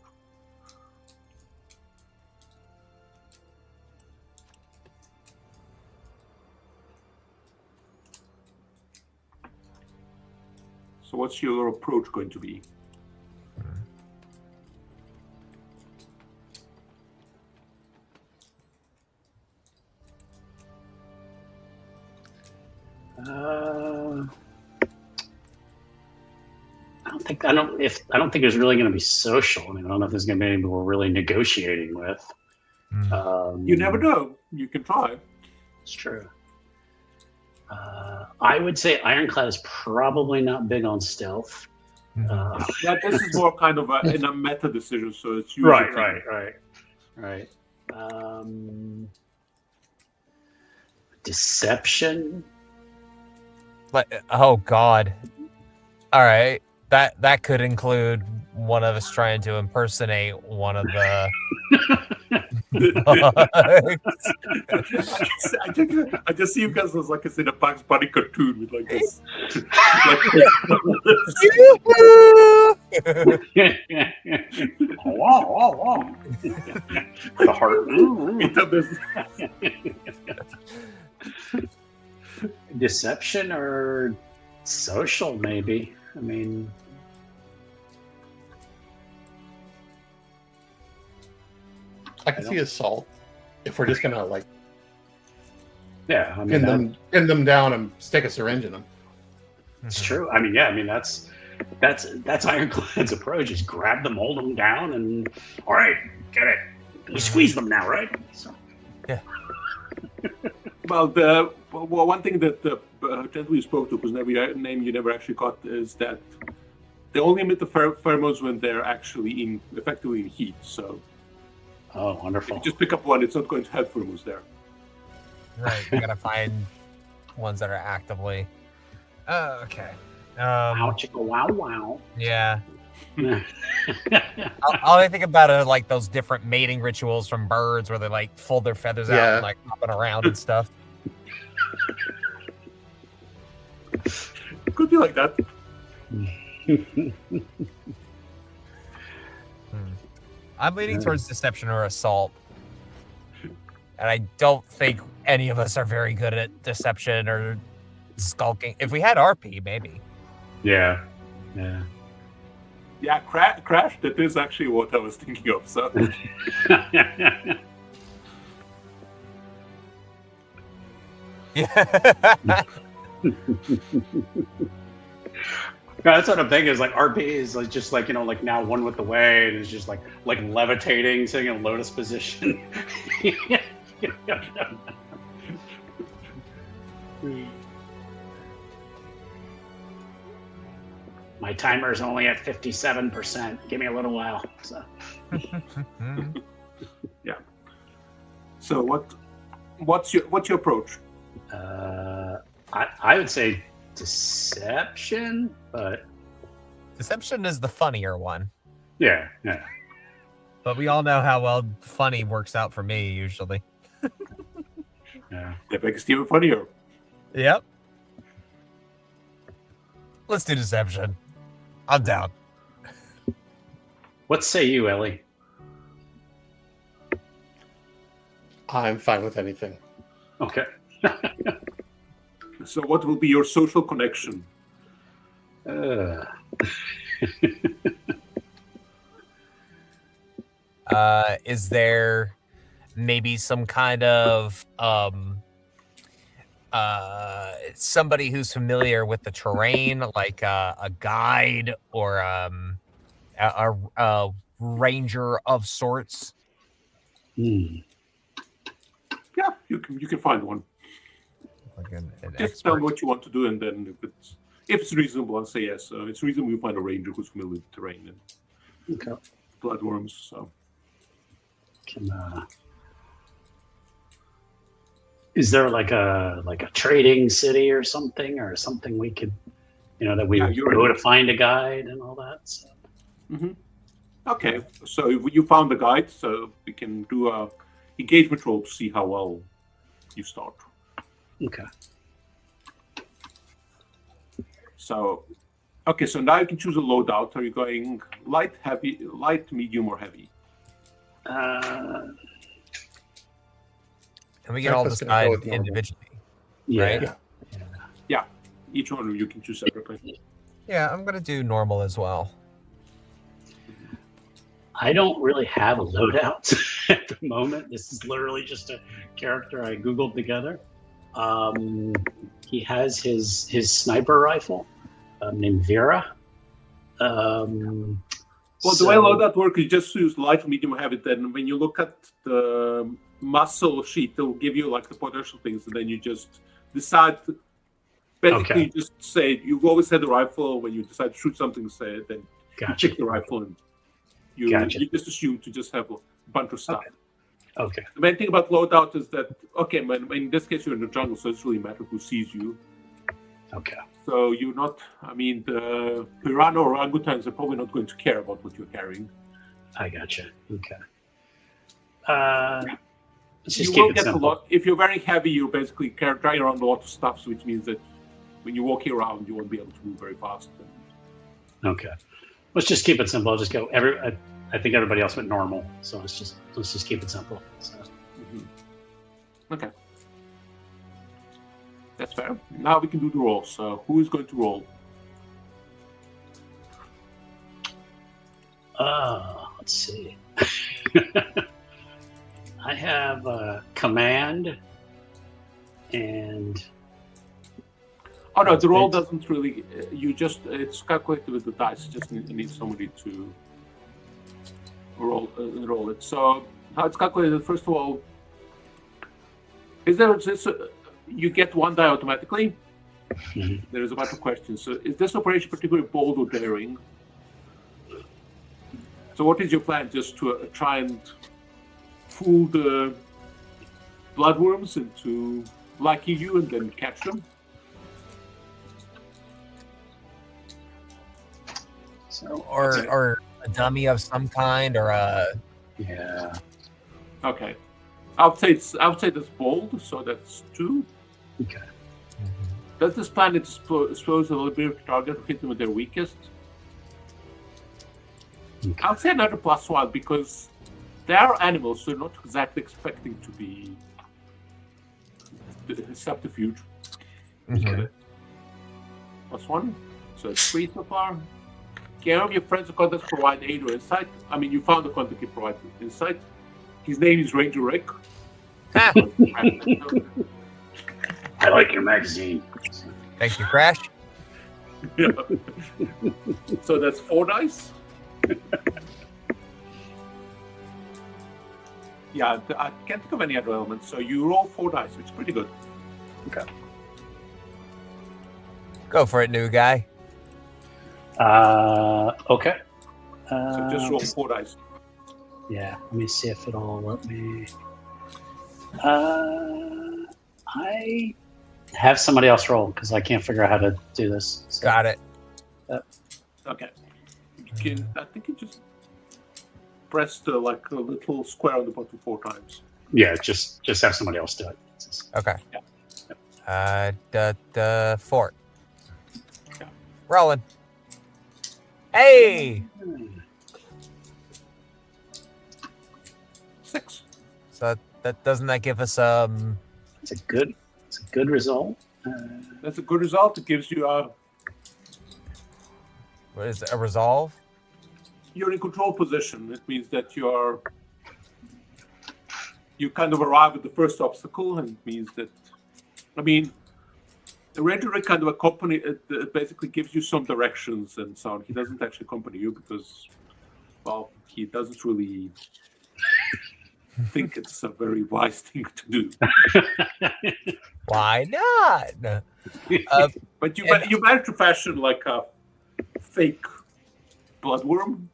B: So what's your approach going to be?
A: I don't think there's really going to be social. I mean, I don't know if there's going to be anybody we're really negotiating with.
B: You never know. You can try.
A: It's true. I would say Ironclad is probably not big on stealth.
B: Yeah, this is more kind of in a meta decision, so it's usually
A: right. Deception.
C: Oh God! All right, that could include one of us trying to impersonate one of the.
B: I just see you guys as like it's in a Bugs Bunny cartoon with like this.
A: Wow. The heart. Deception or social, maybe. I mean,
D: I can see assault if we're just gonna like
A: yeah, I mean,
D: pin them down and stick a syringe in them.
A: It's true. I mean, yeah, I mean that's Ironclad's approach: is grab them, hold them down, and all right, get it. You squeeze them now, right? So.
C: Yeah.
B: Well, one thing that the gentleman you spoke to, whose name you never actually caught, is that they only emit the pheromones when they're actually effectively in heat. So.
A: Oh, wonderful!
B: If you just pick up one, it's not going to have pheromones there.
C: Right, we gotta find ones that are actively. Oh, okay.
A: Wow, chicka, wow.
C: Yeah. All I think about are like those different mating rituals from birds, where they like fold their feathers out and like hopping around and stuff.
B: Could be like that.
C: I'm leaning towards deception or assault. And I don't think any of us are very good at deception or skulking. If we had Arpi, maybe.
A: Yeah.
B: Crash, that is actually what I was thinking of. So.
C: Yeah.
A: That's what I'm thinking. Is like RP is like just like like now one with the way, and is just like levitating, sitting in lotus position. My timer is only at 57%. Give me a little while. So.
B: Yeah. So what's your approach?
A: I would say deception, but
C: Deception is the funnier one.
A: yeah.
C: But we all know how well funny works out for me usually.
B: Yeah. That makes it even funnier.
C: Yep. Let's do deception. I'm down.
A: What say you, Ellie?
D: I'm fine with anything.
A: Okay.
B: So what will be your social connection?
C: Is there maybe some kind of somebody who's familiar with the terrain, like a guide or a ranger of sorts?
B: Yeah, you can find one.
C: Like an
B: Just tell me
C: expert.
B: what you want to do, and then if it's reasonable, I'll say yes. It's reasonable you find a ranger who's familiar with the terrain and
A: Okay.
B: bloodworms. So
A: Can, is there like a trading city or something we could, that we
B: Yeah,
A: would
B: you're
A: go
B: in-
A: to find a guide and all that? So.
B: okay, so if you found the guide, so we can do a engagement roll to see how well you start.
A: Okay.
B: So, okay, so now you can choose a loadout. Are you going light, heavy, light, medium, or heavy?
C: And we can all
D: Tecla's gonna go
C: decide
D: with normal.
C: individually.
A: Yeah.
C: Right?
B: Yeah, each one of you can choose separately.
C: Yeah, I'm gonna do normal as well.
A: I don't really have a loadout at the moment. This is literally just a character I Googled together. He has his sniper rifle named Vera.
B: Well, the way loadout works, you just use light, medium, or heavy. Then when you look at the muscle sheet, it'll give you like the potential things, and then you just decide. Basically,
A: Okay.
B: just say you always had the rifle. When you decide to shoot something, say then you
A: Gotcha.
B: pick the rifle, and you just assume to just have a bunch of stuff.
A: Okay.
B: The main thing about loadout is that in this case you're in the jungle, so it doesn't really matter who sees you.
A: Okay.
B: So you're not. I mean, the piranha or orangutans are probably not going to care about what you're carrying.
A: I gotcha. Okay. Let's
B: You
A: just
B: will
A: keep it
B: get a
A: simple.
B: lot. If you're very heavy, you're basically carrying around a lot of stuff, which means that when you're walking around, you won't be able to move very fast.
A: Okay. Let's just keep it simple. I'll just go. I think everybody else went normal, so let's just keep it simple. So.
B: Okay, that's fair. Now we can do the roll. So who is going to roll?
A: Let's see. I have command and.
B: Oh no, the roll doesn't really. It's calculated with the dice. You just need somebody to roll it. So how it's calculated? First of all, is there this? You get one die automatically.
A: Mhm.
B: There is a bunch of questions. So is this operation particularly bold or daring? So what is your plan? Just to try and fool the bloodworms into liking you and then catch them?
A: So,
C: Or a dummy of some kind, or a
A: yeah.
B: Okay. I would say that's bold, so that's 2.
A: Okay.
B: Does this plan expose a little bit of target to hit them with their weakest?
A: Okay.
B: I would say another +1 because they are animals, so they're not exactly expecting to be subterfuge.
C: Mhm.
B: +1, so it's 3 so far. Care of your friends or contacts provide aid or insight. I mean, you found the contact he provides insight. His name is Ranger Rick.
C: Ah,
A: I like your magazine.
C: thank you, Crash.
B: Yeah. So that's 4 dice. Yeah, I can't think of any other elements. So you roll 4 dice, which is pretty good.
A: Okay.
C: Go for it, new guy.
A: Okay.
B: So just roll 4 dice.
A: Yeah, let me see if it'll let me. I have somebody else roll because I can't figure out how to do this. So.
C: Got it.
B: Okay. I think you just press the like a little square on the bottom 4 times.
A: Yeah, just have somebody else do it.
C: Okay.
B: Yeah.
C: 4.
B: Yeah.
C: Rolling. Hey!
B: 6.
C: So that doesn't that give us
A: It's a good result.
B: That's a good result. It gives you
C: what is it, a resolve?
B: you're in control position. It means that you kind of arrive at the first obstacle, and it means that, I mean, the ranger kind of accompany. It basically gives you some directions and so on. He doesn't actually accompany you because, well, he doesn't really. think it's a very wise thing to do.
C: Why not?
B: But you managed to fashion like a fake bloodworm.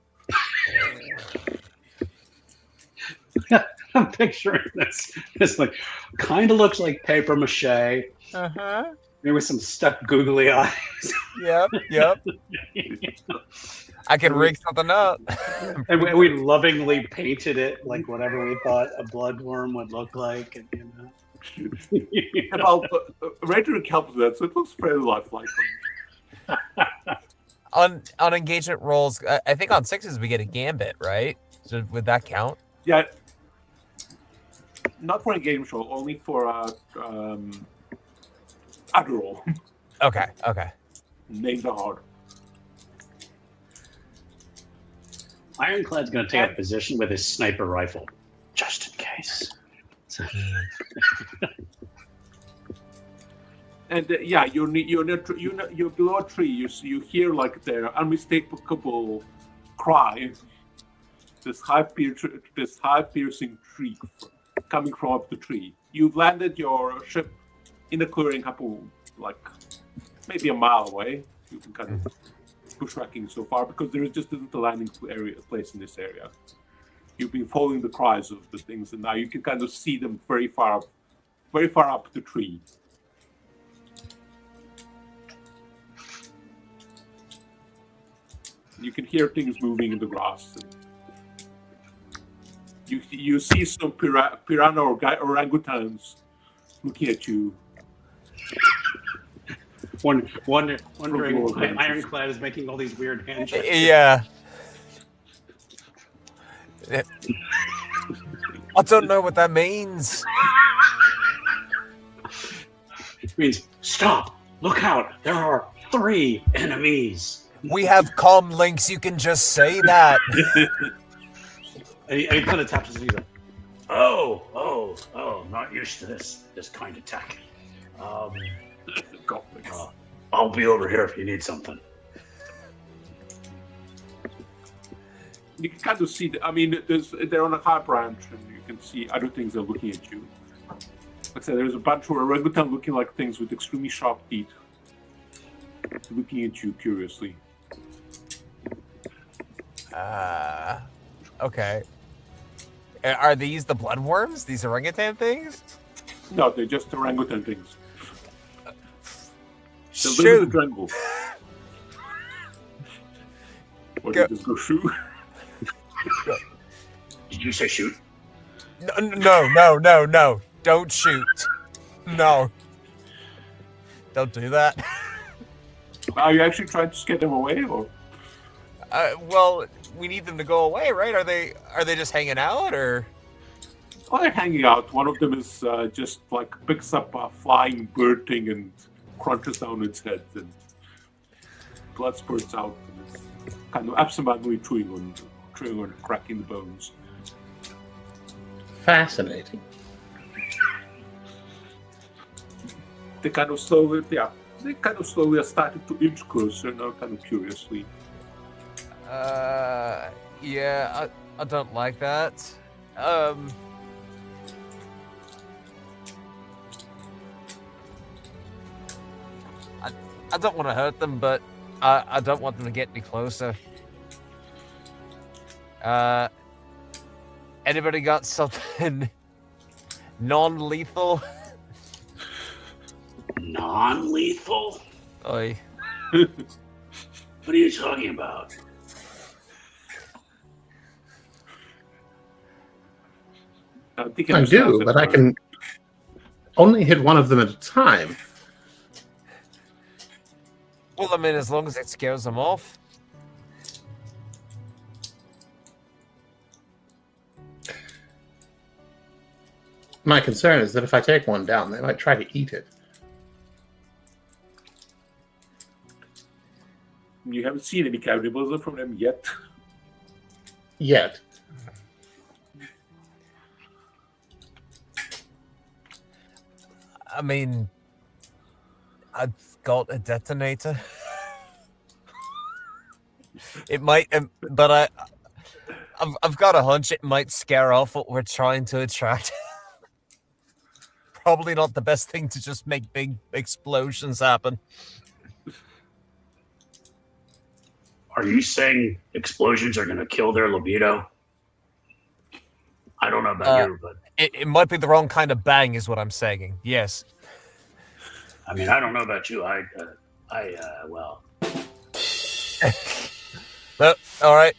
A: I'm picturing this. This like kind of looks like paper mache. Maybe with some stuck googly eyes.
C: Yep. I can rig something up.
A: And we lovingly painted it like whatever we thought a bloodworm would look like. And,
B: Well, rhetoric helps that, so it looks very lifelike.
C: On engagement rolls, I think on 6s we get a gambit, right? So would that count?
B: Yeah. Not for engagement roll, only for other roll.
C: Okay.
B: Names are hard.
A: Ironclad's going to take a position with his sniper rifle, just in case.
B: And you're below a tree. You hear like their unmistakable cry. This high piercing shriek coming from up the tree. You've landed your ship in a clearing, couple like maybe a mile away. You can kind of bushwhacking so far because there just isn't a landing place in this area. You've been following the cries of the things, and now you can kind of see them very far up the tree. You can hear things moving in the grass. And you see some piranha or orangutans looking at you.
A: Wondering why Ironclad is making all these weird handshakes.
C: Yeah. I don't know what that means.
A: It means stop, look out, there are 3 enemies.
C: We have comm links, you can just say that.
A: and he kind of taps his knee. Oh, not used to this kind of tech. I'll be over here if you need something.
B: You can kind of see, they're on a high branch, and you can see other things are looking at you. Like I said, there's a bunch of orangutan looking like things with extremely sharp teeth, looking at you curiously.
C: Okay. Are these the bloodworms? These orangutan things?
B: No, they're just orangutan things. They're
C: Shoot!
B: living in the jungle. Or
C: Go.
B: they just go shoot.
A: Did you say shoot?
C: No. Don't shoot. No. Don't do that.
B: Are you actually trying to scare them away, or?
C: Well, we need them to go away, right? Are they just hanging out, or?
B: Well, they're hanging out. One of them is just like picks up a flying bird thing and crunches down its head, and blood spurts out. And it's kind of absentmindedly chewing on cracking the bones.
D: Fascinating.
B: They kind of slowly are starting to inch closer now, kind of curiously.
C: Yeah, I don't like that. I don't want to hurt them, but I don't want them to get any closer. Anybody got something non-lethal?
A: Non-lethal?
C: Oi.
A: What are you talking about?
D: I do, but I can only hit one of them at a time.
C: Well, I mean, as long as it scares them off.
D: My concern is that if I take one down, they might try to eat it.
B: You haven't seen any cannibalism from them yet.
D: Yet.
C: I mean, I've got a detonator. It might, but I've got a hunch it might scare off what we're trying to attract. Probably not the best thing to just make big explosions happen.
A: Are you saying explosions are going to kill their libido? I don't know about you, but
C: it might be the wrong kind of bang, is what I'm saying. Yes.
A: I mean, I don't know about you. Well.
C: All right.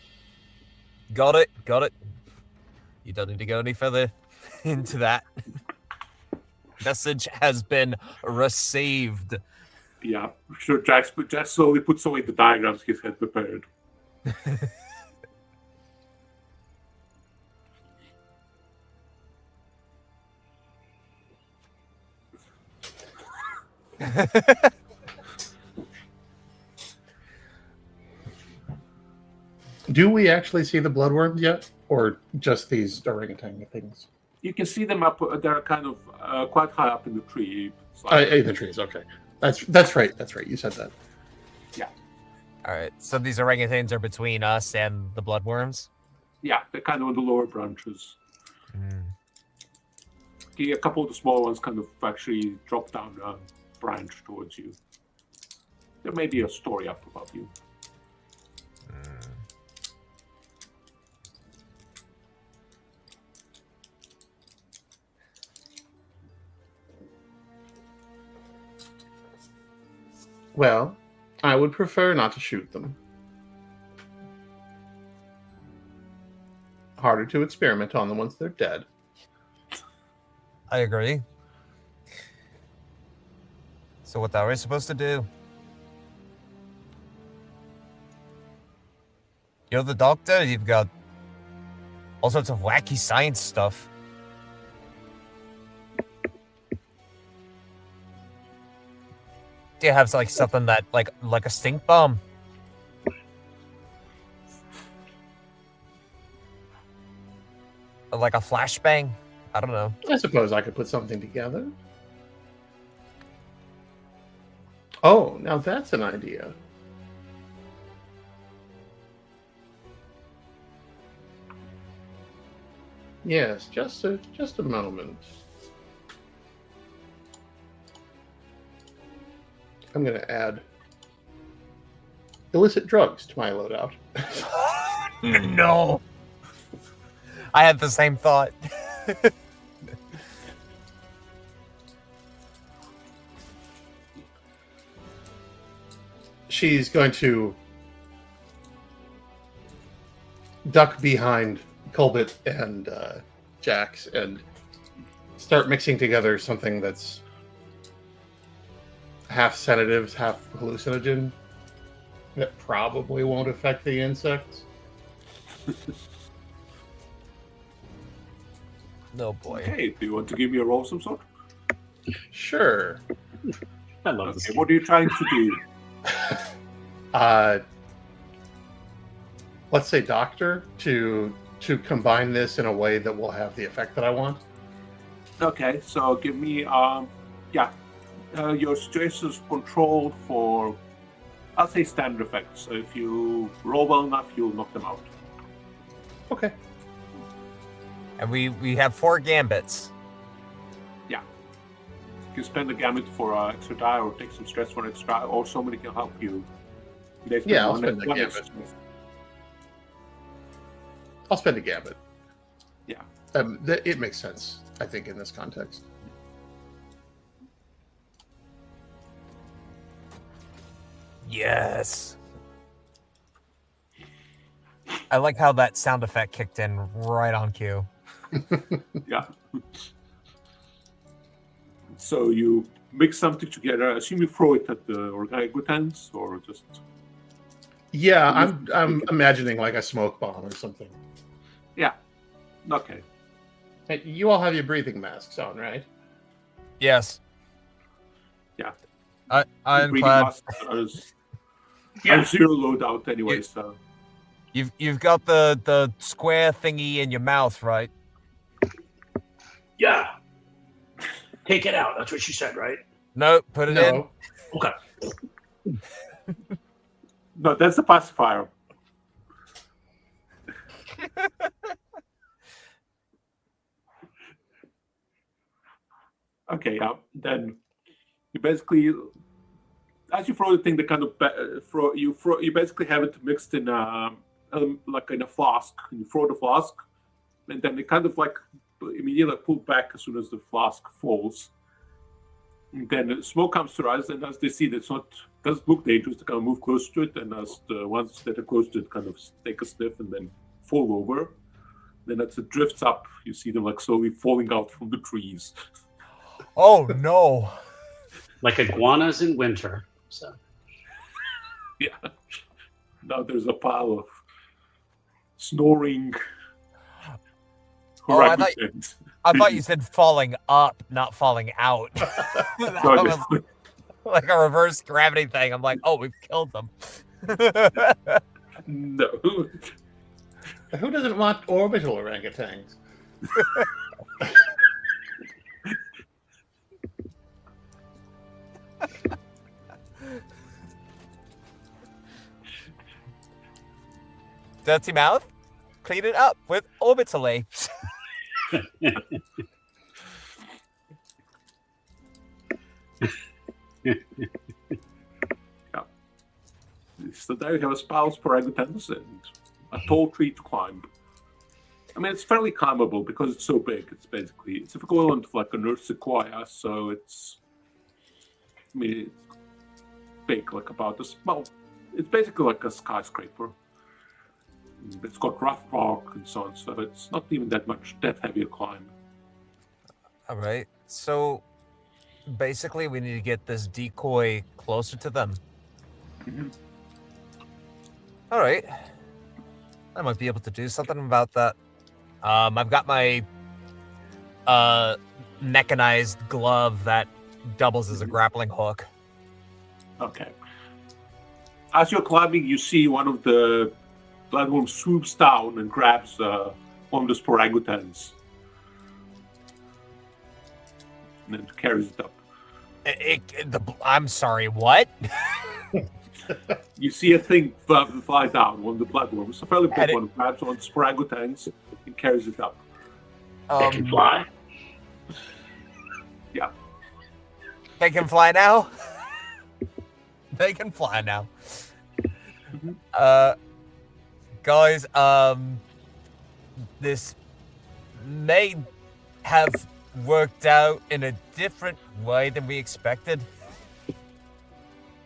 C: Got it. You don't need to go any further into that. Message has been received.
B: Yeah, sure. Jack slowly puts away the diagrams he had prepared.
D: Do we actually see the bloodworms yet, or just these orangutan things?
B: You can see them up. They're kind of quite high up in the tree.
D: In the trees. Okay, that's right. That's right. You said that.
B: Yeah.
C: All right. So these orangutans are between us and the bloodworms.
B: Yeah, they're kind of on the lower branches. Okay, a couple of the small ones kind of actually drop down a branch towards you. There may be a story up above you.
D: Well, I would prefer not to shoot them. Harder to experiment on them once they're dead.
C: I agree. So what are we supposed to do? You're the doctor? You've got all sorts of wacky science stuff. Do you have like something that like a stink bomb? Or like a flashbang? I don't know.
D: I suppose I could put something together. Oh, now that's an idea. Yes, just a moment. I'm going to add illicit drugs to my loadout.
C: No. I had the same thought.
D: She's going to duck behind Kulbit and Jax and start mixing together something that's half sedatives, half hallucinogen. That probably won't affect the insects.
C: No boy.
B: Okay, do you want to give me a roll of some sort?
D: Sure.
A: I love this.
B: Okay, what are you trying to do?
D: Let's say doctor to combine this in a way that will have the effect that I want.
B: Okay, so give me, your stress is controlled for, I'll say standard effects. So if you roll well enough, you'll knock them out.
D: Okay.
C: And we have 4 gambits.
B: Yeah. You can spend the gambit for extra die or take some stress for extra, or somebody can help you.
D: Yeah, I'll spend the gambit. I'll spend a gambit.
B: Yeah.
D: It makes sense, I think, in this context.
C: Yes. I like how that sound effect kicked in right on cue.
B: Yeah. So you mix something together. I assume you throw it at the orangutans, or just...
D: Yeah, I'm imagining like a smoke bomb or something.
B: Yeah. Okay.
D: Hey, you all have your breathing masks on, right?
C: Yes.
B: Yeah.
C: I'm
B: Breathing
C: glad.
B: masks
A: Yeah.
B: are zero loadout anyway, so...
C: You've got the square thingy in your mouth, right?
A: Yeah. Take it out. That's what she said, right?
C: No, put it in.
A: Okay.
B: No, that's the pacifier. Okay, yeah. Then you basically, as you throw the thing, the kind of you basically have it mixed in like in a flask. And you throw the flask, and then it kind of like immediately pull back as soon as the flask falls. And then the smoke comes to rise, and as they see that it doesn't look dangerous, they kind of move close to it, and as the ones that are close to it kind of take a sniff and then fall over. Then as it drifts up, you see them like slowly falling out from the trees.
C: Oh no!
A: Like iguanas in winter. So
B: Yeah. Now there's a pile of snoring.
C: Oh, I thought you said falling up, not falling out. Like a reverse gravity thing. I'm like, oh, we've killed them.
B: No.
D: Who doesn't want orbital orangutans?
C: Dirty mouth, clean it up with orbital apes.
B: Yeah. So there you have a spouse orangutans and a tall tree to climb. I mean, it's fairly climbable because it's so big. It's equivalent to like a North Sequoia, so it's big, like about this. Well, it's basically like a skyscraper. It's got rough bark and so on, so it's not even that heavy a climb.
C: All right, so basically we need to get this decoy closer to them.
B: Mm-hmm.
C: All right, I might be able to do something about that. I've got my mechanized glove that doubles as a grappling hook.
B: Okay. As you're climbing, you see one of the platforms swoops down and grabs one of the orangutans and then carries it up.
C: I'm sorry, what?
B: You see a thing fly down on the platform. It's a fairly big one. Grabs one of the orangutans and carries it up.
A: They can fly.
B: Yeah.
C: They can fly now? They can fly now.
B: Mm-hmm.
C: Guys, this may have worked out in a different way than we expected.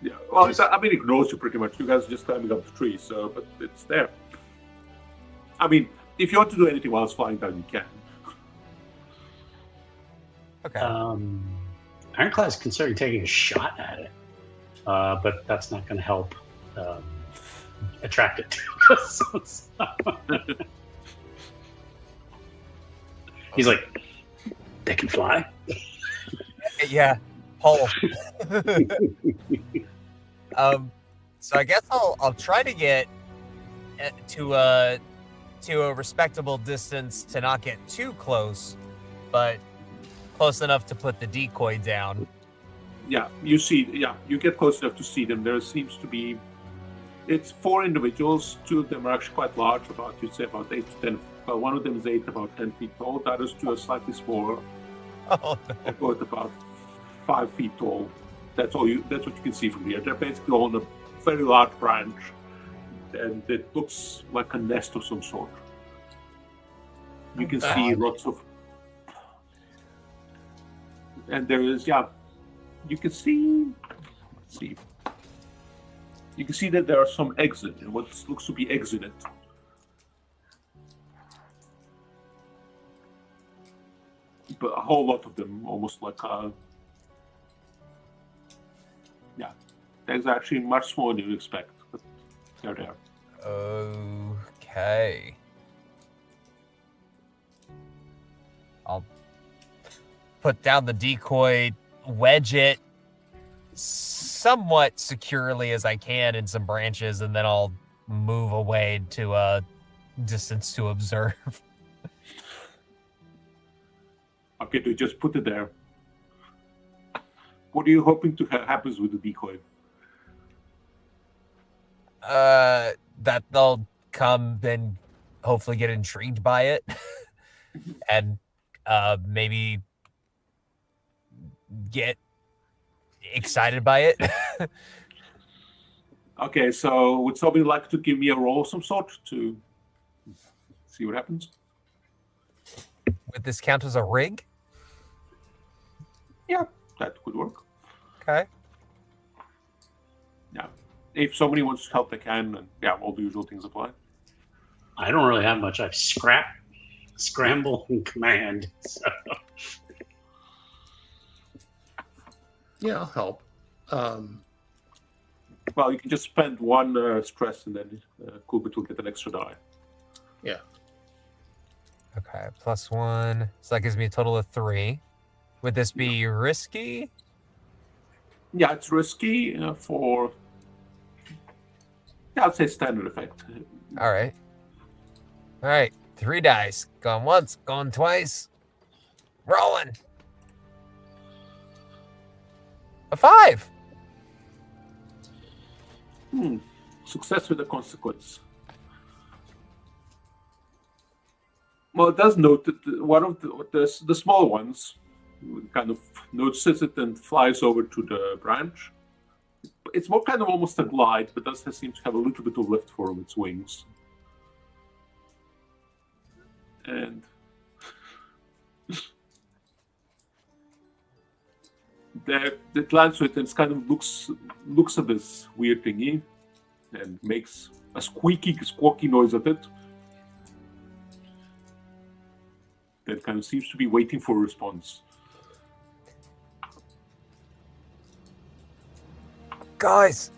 B: Yeah, well, it ignores you pretty much. You guys are just climbing up the tree, but it's there. I mean, if you want to do anything while it's flying down, you can.
C: Okay.
A: Ironclad's considering taking a shot at it, but that's not going to help attract it to us. He's like, they can fly?
C: Yeah, Paul. So I guess I'll try to get to a respectable distance to not get too close, but close enough to put the decoy down.
B: Yeah, you get close enough to see them. There seems to be, it's 4 individuals. 2 of them are actually quite large, you'd say about 8 to 10. One of them is about 10 feet tall. The others 2 are slightly smaller.
C: Oh, no.
B: They're both about 5 feet tall. That's what you can see from here. They're basically on a very large branch, and it looks like a nest of some sort. You can see lots of, and there is, you can see. Let's see. You can see that there are some eggs in what looks to be eggs in it. But a whole lot of them, almost like eggs are actually much smaller than you expect, but they're there.
C: Okay. I'll put down the decoy, wedge it somewhat securely as I can in some branches, and then I'll move away to a distance to observe.
B: Okay, to just put it there. What are you hoping to happens with the decoy?
C: That they'll come and hopefully get intrigued by it, and maybe get excited by it.
B: Okay, so would somebody like to give me a roll of some sort to see what happens?
C: Would this count as a rig?
B: Yeah, that could work.
C: Okay.
B: Yeah. If somebody wants to help, they can, and yeah, all the usual things apply.
A: I don't really have much. I've scramble, and command. So.
D: Yeah, I'll help.
B: Well, you can just spend one stress, and then Kulbit will get an extra die.
D: Yeah.
C: Okay, +1. So that gives me a total of 3. Would this be risky?
B: Yeah, it's risky for... Yeah, I'd say standard effect.
C: All right. All right, 3 dice. Gone once, gone twice. Rolling. A 5.
B: Success with a consequence. Well, it does note that one of the small ones kind of notices it and flies over to the branch. It's more kind of almost a glide, but does seem to have a little bit of lift for its wings. And it lands with it and kind of looks at this weird thingy and makes a squawky noise at it. That kind of seems to be waiting for a response.
C: Guys,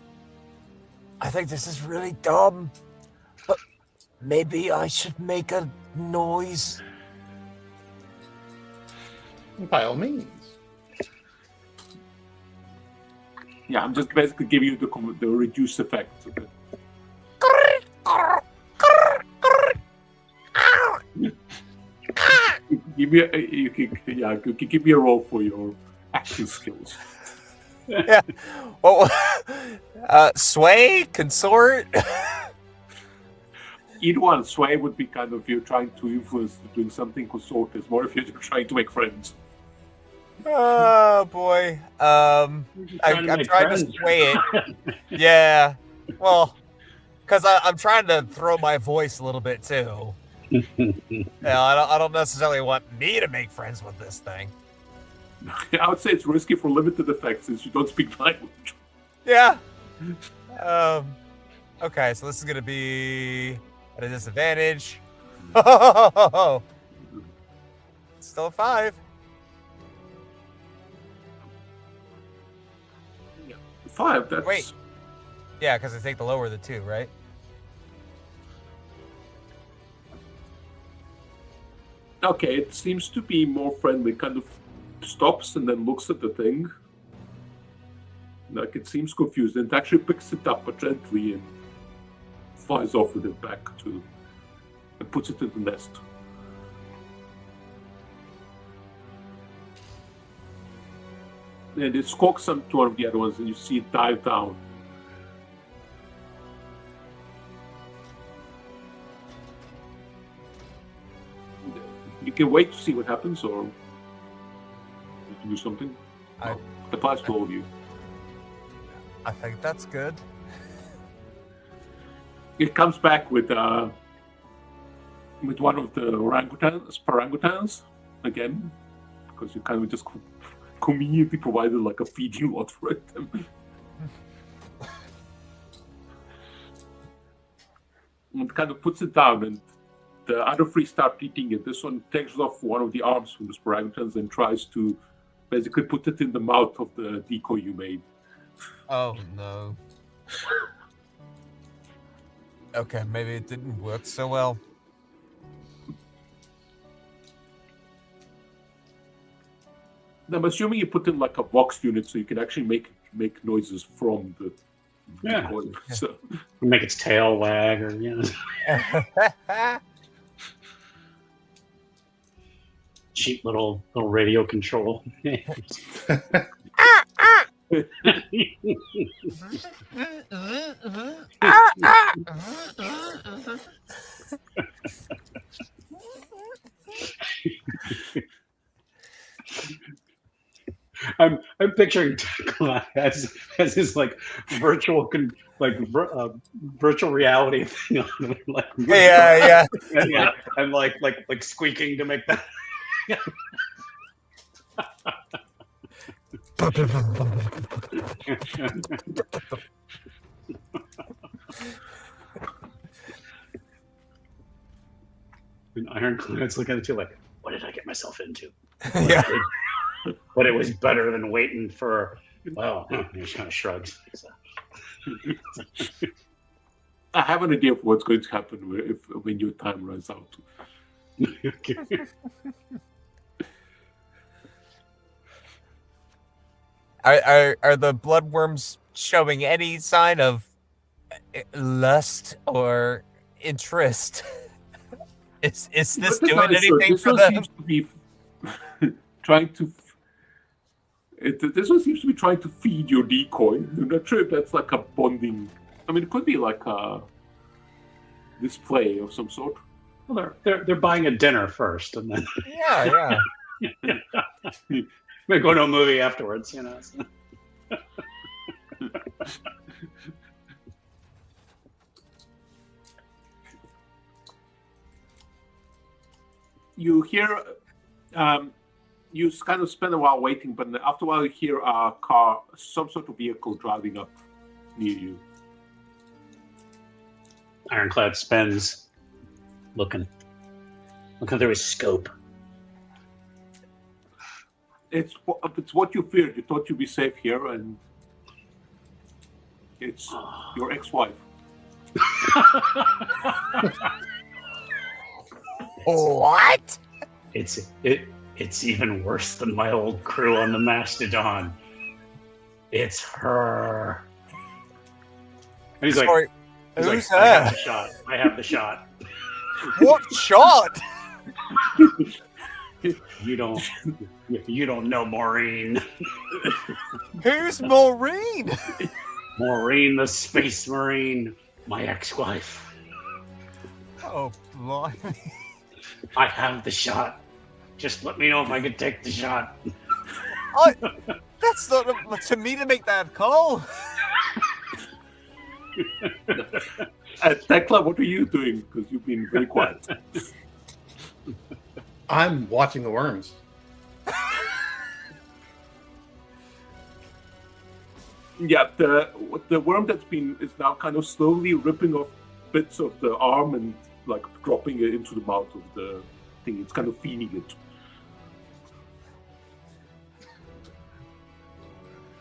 C: I think this is really dumb, but maybe I should make a noise.
D: By all means.
B: Yeah, I'm just basically giving you the reduced effect of it. You can give me a roll for your acting skills.
C: Yeah. Well, sway, consort.
B: Either one, sway would be kind of you trying to influence doing something. Consort is more if you're trying to make friends.
C: Oh boy. I'm trying to sway it. Yeah. Well, because I'm trying to throw my voice a little bit too. Yeah, I don't necessarily want me to make friends with this thing.
B: I would say it's risky for limited effects since you don't speak language.
C: Yeah. Okay, so this is gonna be at a disadvantage. Still a 5.
B: Yeah, 5. That's...
C: Wait. Yeah, because I take the lower of the 2, right?
B: Okay, it seems to be more friendly. Kind of stops and then looks at the thing. Like it seems confused, and it actually picks it up gently and flies off with it back to and puts it in the nest. And it squawks to one of the other ones, and you see it dive down. You can wait to see what happens, or you can do something. It applies to all of you.
C: I think that's good.
B: It comes back with one of the orangutans again, because you kind of just conveniently provided like a feeding lot for it. And kind of puts it down, and the other 3 start eating it. This one takes off one of the arms from the orangutans and tries to basically put it in the mouth of the decoy you made.
C: Oh no. Okay, maybe it didn't work so well.
B: I'm assuming you put in like a Vox unit so you can actually make noises from the decoy. So
A: make its tail wag, or cheap little radio control. I'm picturing Tecla as his like virtual reality thing on, like
C: Yeah.
A: and like squeaking to make that. And Ironclad's looking at you like, what did I get myself into?
C: Yeah.
A: But it was better than waiting for. Well, he kind of shrugs. So.
B: I have an idea of what's going to happen when your time runs out.
C: Are the bloodworms showing any sign of lust or interest? Is this doing anything for them?
B: Seems to be trying to. This one seems to be trying to feed your decoy. I'm not sure if that's like a bonding. I mean, it could be like a display of some sort.
A: Well, they're buying a dinner first, and then
C: Yeah.
A: We're going to a movie afterwards, you know. So.
B: You hear, you kind of spend a while waiting, but after a while you hear a car, some sort of vehicle driving up near you.
A: Ironclad spins, looking through his scope.
B: It's what you feared. You thought you'd be safe here, and it's your ex-wife.
C: What?
A: It's even worse than my old crew on the Mastodon. It's her. And he's
C: Sorry,
A: like,
C: who's
A: I have
C: her?
A: the shot. I have the shot.
C: What shot?
A: You don't know Maureen.
C: Who's Maureen?
A: Maureen, the Space Marine, my ex-wife.
C: Oh, blimey.
A: I have the shot. Just let me know if I can take the shot.
C: That's not up to me to make that call.
B: Tecla, what are you doing? Because you've been very quiet.
D: I'm watching the worms.
B: Yeah, the worm is now kind of slowly ripping off bits of the arm and like dropping it into the mouth of the thing. It's kind of feeding it.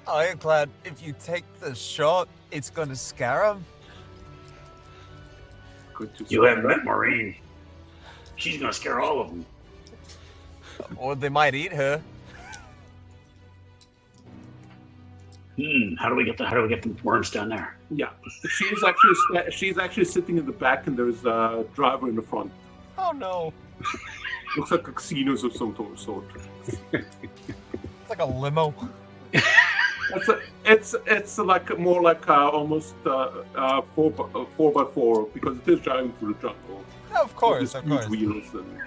C: Ironclad, if you take the shot, it's going to scare him.
A: You haven't met Maureen. She's gonna scare all of them.
C: Or they might eat her.
A: How do we get the worms down there?
B: Yeah, she's actually sitting in the back, and there's a driver in the front.
C: Oh no!
B: Looks like a casinos of some sort.
C: It's like a limo.
B: It's like more like almost 4x4 because it is driving through the jungle.
C: Of course.
B: Wheels and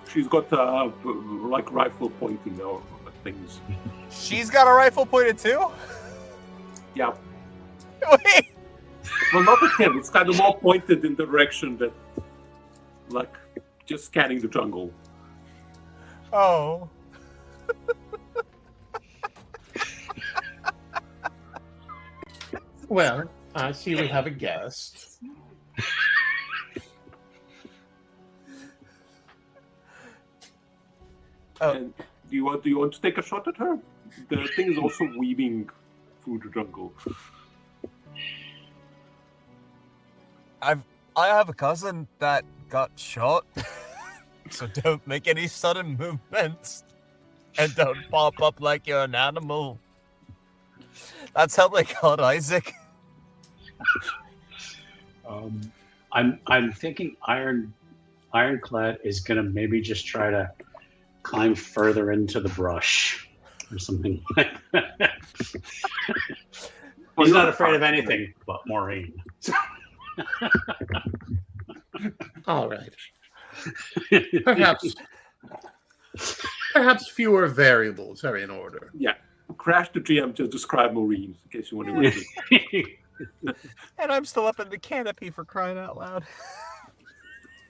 B: she's got like rifle pointing or things.
C: She's got a rifle pointed too?
B: Yeah.
C: Wait.
B: Well, not at him. It's kind of more pointed in the direction that, like, just scanning the jungle.
C: Oh.
D: Well, I see we have a guest.
B: And do you want to take a shot at her? The thing is also weaving through the jungle.
C: I have a cousin that got shot, so don't make any sudden movements, and don't pop up like you're an animal. That's how they got Isaac.
A: I'm thinking Ironclad is gonna maybe just try to climb further into the brush or something like that. He's not afraid of anything but Maureen.
D: All right. Perhaps Perhaps fewer variables are in order.
B: Yeah. Crash the GM just describe Maureen, in case you want to.
C: And I'm still up in the canopy for crying out loud.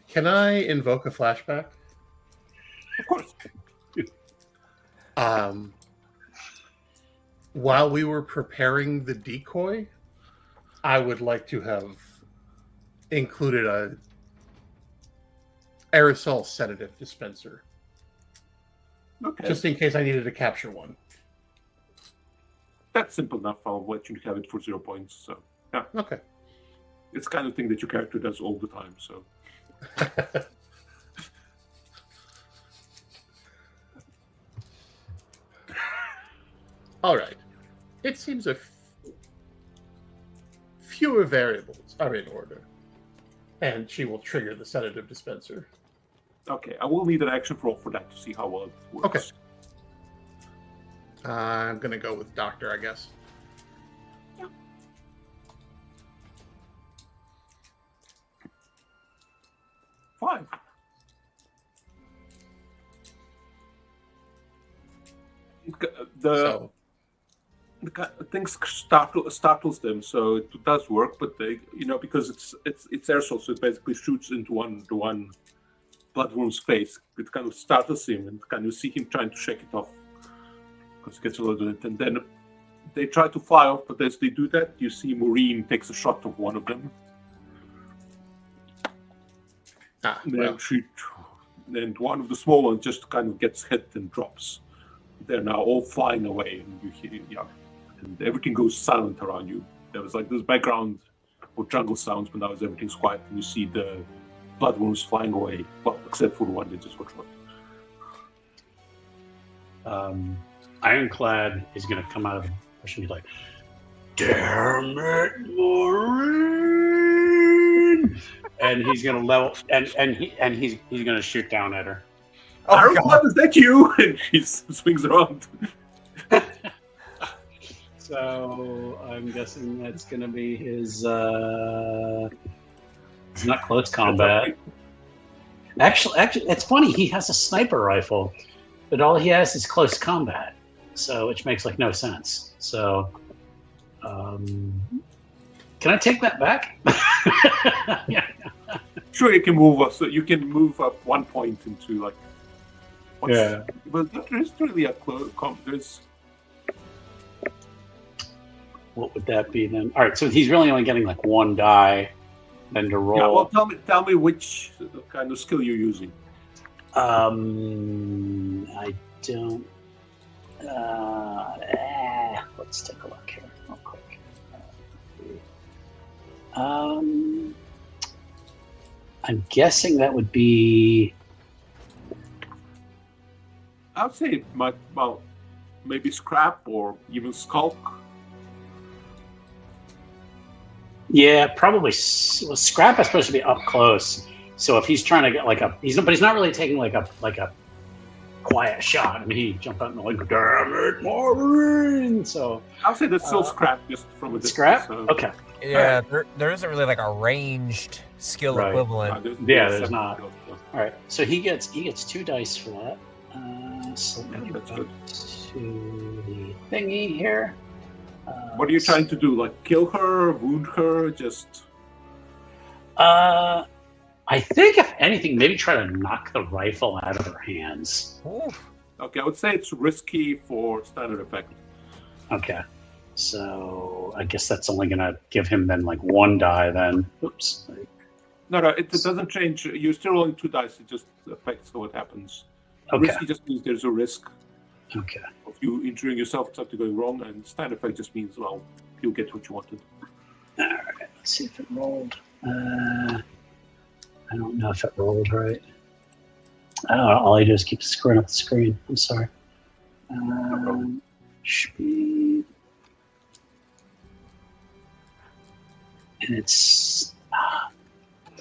D: Can I invoke a flashback?
B: Of course.
D: While we were preparing the decoy, I would like to have included a aerosol sedative dispenser.
B: Okay.
D: Just in case I needed to capture one.
B: That's simple enough. I'll let you have it for 0 points. So, yeah.
D: Okay.
B: It's the kind of thing that your character does all the time. So,
D: All right. It seems fewer variables are in order. And she will trigger the sedative dispenser.
B: okay. I will need an action roll for that to see how well it works.
D: Okay. I'm going to go with Doctor, I guess.
B: Yeah. Five. The things startles them, so it does work. But they, because it's aerosol, so it basically shoots into the one bloodworm's face. It kind of startles him, and kind of see him trying to shake it off because he gets a load of it. And then they try to fly off, but as they do that, you see Maureen takes a shot of one of them. And one of the small ones just kind of gets hit and drops. They're now all flying away, and you hear, and everything goes silent around you. There was like this background or jungle sounds, but now everything's quiet, and you see the bloodworms flying away. Well, except for the one that just got shot.
A: Ironclad is going to come out of the bush and be like, "Damn it, Maureen!" And he's going to level, and he's going to shoot down at her.
B: Oh, God, is that you? And he swings around.
A: So I'm guessing that's going to be his. It's not close combat. Actually, it's funny. He has a sniper rifle, but all he has is close combat. So, which makes like no sense. So, can I take that back? Yeah.
B: Sure, you can move up. So you can move up 1 point into like.
A: Yeah.
B: But there's really a close. There's.
A: What would that be then? All right, so he's really only getting like one die, then to roll.
B: Yeah. Well, tell me which kind of skill you're using.
A: I don't. Let's take a look here real quick. I'm guessing that would be.
B: I would say it might, maybe scrap or even skulk.
A: Yeah, probably. Well, scrap is supposed to be up close. So if he's trying to get but he's not really taking like a quiet shot. I mean, he jumped out and like, "Damn it, Maureen!" So
B: I'll say that's still scrap, just from a distance.
A: Scrap.
B: So.
A: Okay.
C: Yeah, there isn't really like a ranged skill
A: Right.
C: equivalent.
A: There's not. All right, so he gets 2 dice for that. So let me
B: Yeah,
A: go
B: that's
A: back
B: good.
A: to the thingy here.
B: What are you trying to do? Like kill her, wound her, just?
A: I think if anything, maybe try to knock the rifle out of her hands.
C: Oof.
B: Okay, I would say it's risky for standard effect.
A: Okay, so I guess that's only gonna give him then like 1 die. Then, oops.
B: No, it doesn't change. You're still rolling 2 dice. It just affects what happens.
A: Okay.
B: Risky just means there's a risk
A: Okay.
B: of you injuring yourself, something going wrong, and standard effect just means, well, you'll get what you wanted.
A: All right. Let's see if it rolled. I don't know if it rolled right. I don't know. All I do is keep screwing up the screen. I'm sorry. Speed. And it's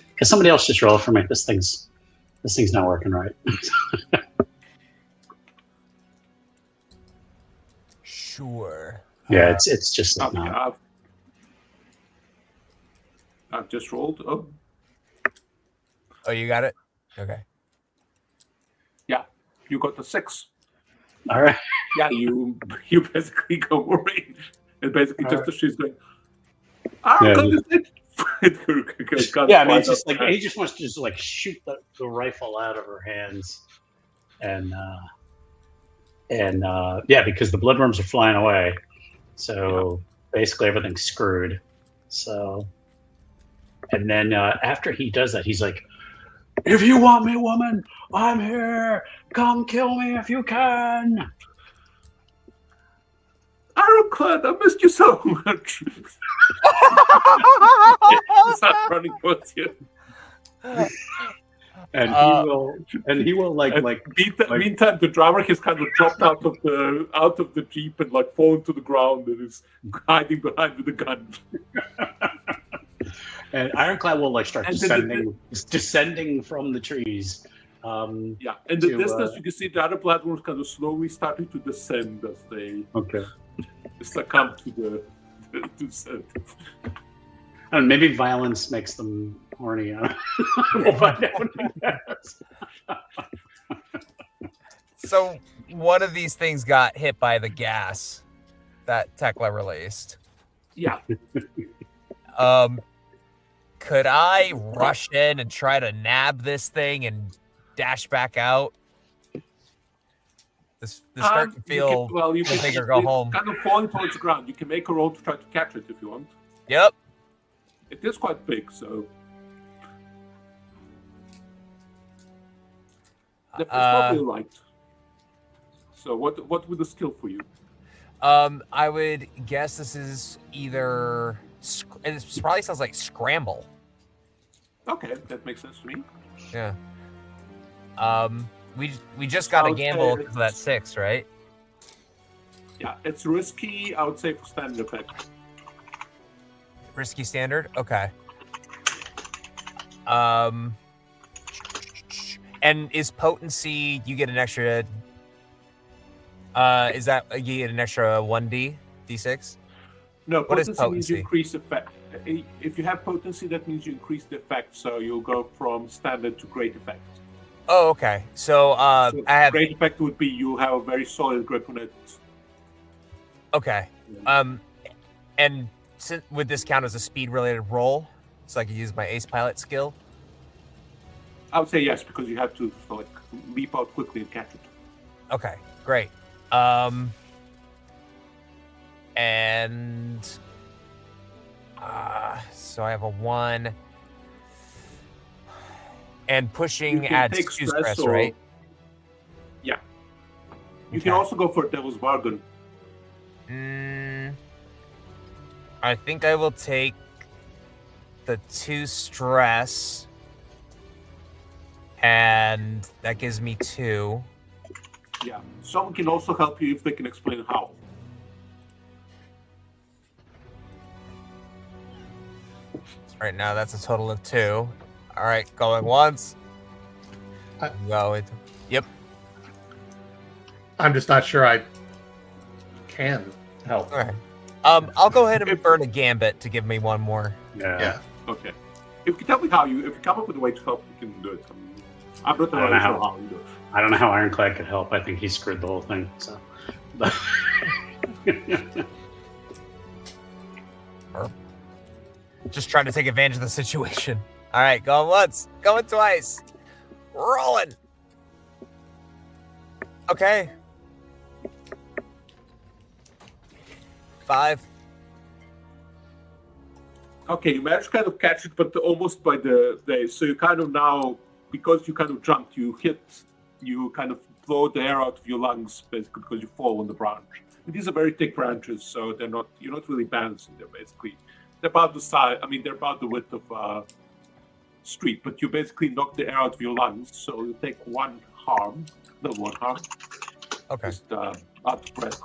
A: because somebody else just rolled for me. This thing's not working right.
C: Sure.
A: Yeah, it's just like
B: Okay,
A: not.
B: I've just rolled. Oh,
C: Oh, you got it? Okay.
B: yeah, you got the 6.
A: All right.
B: Yeah, you basically go worried, and basically just as she's going,
A: Yeah, yeah, I mean, it's just like he just wants to just like shoot the rifle out of her hands, and yeah, because the bloodworms are flying away, so basically everything's screwed. So, and then after he does that, he's like, "If you want me, woman, I'm here. Come kill me if you can."
B: Ironclad, I missed you so much. Start running towards you.
A: And he will
B: meantime, the driver has kind of dropped out of the jeep and like fallen to the ground and is hiding behind with a gun.
A: And Ironclad will like start descending from the trees.
B: In the distance, you can see the other platforms kind of slowly starting to descend as they succumb to the descent.
A: And maybe violence makes them horny. We'll find out.
C: So one of these things got hit by the gas that Tecla released.
B: Yeah.
C: Could I rush in and try to nab this thing and dash back out? This starting to feel
B: you can
C: think or go home.
B: Kind of falling towards the ground. You can make a roll to try to catch it if you want.
C: Yep.
B: It is quite big, so it's probably light. So what would the skill for you?
C: I would guess this is either. It probably sounds like scramble.
B: Okay, that makes sense to me.
C: Yeah. We just got a gamble because of that 6, right?
B: Yeah, it's risky. I would say for standard effect.
C: Risky standard. Okay. And is potency? You get an extra. Is that you get an extra 1d d6?
B: No,
C: what is
B: potency
C: potency?
B: Means you increase effect. If you have potency, that means you increase the effect. So you'll go from standard to great effect.
C: Oh, okay. So I have
B: great effect would be you have a very solid grip on it.
C: Okay. And would this count as a speed-related roll, so I could use my ace pilot skill?
B: I would say yes, because you have to like leap out quickly and catch it.
C: Okay, great. And so I have a 1. And pushing adds 2 stress, right?
B: Yeah. You can also go for Devil's Bargain.
C: I think I will take the 2 stress, and that gives me 2.
B: Yeah. Someone can also help you if they can explain how.
C: Right now, that's a total of 2. All right, going once. Going. Yep.
D: I'm just not sure I can help.
C: All right. I'll go ahead and burn a gambit to give me 1 more.
D: Yeah.
B: Okay. If you tell me how if you come up with a way to help, you can do it. I'm not really sure how you do it.
A: I don't know how Ironclad could help. I think he screwed the whole thing. So.
C: Just trying to take advantage of the situation. All right, going once, going twice, rolling. Okay. 5.
B: Okay, you managed to kind of catch it, but almost by the day. So you kind of now, because you kind of jumped, you kind of blow the air out of your lungs, basically, because you fall on the branch. And these are very thick branches, so you're not really balancing them, basically. They're about the size, they're about the width of street, but you basically knock the air out of your lungs, so you take 1 harm. Not 1 harm.
C: Okay.
B: Just out of breath.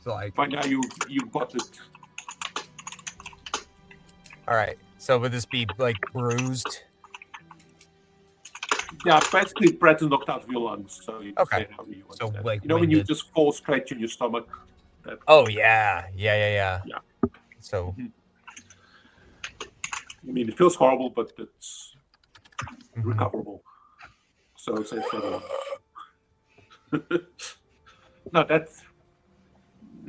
C: So like.
B: By now you got it.
C: All right. So would this be like bruised?
B: Yeah, basically breath is knocked out of your lungs. So you
C: okay.
B: Say how you want
C: so
B: that.
C: like
B: when you just fall straight in your stomach.
C: Oh yeah. So.
B: It feels horrible, but it's recoverable. So say for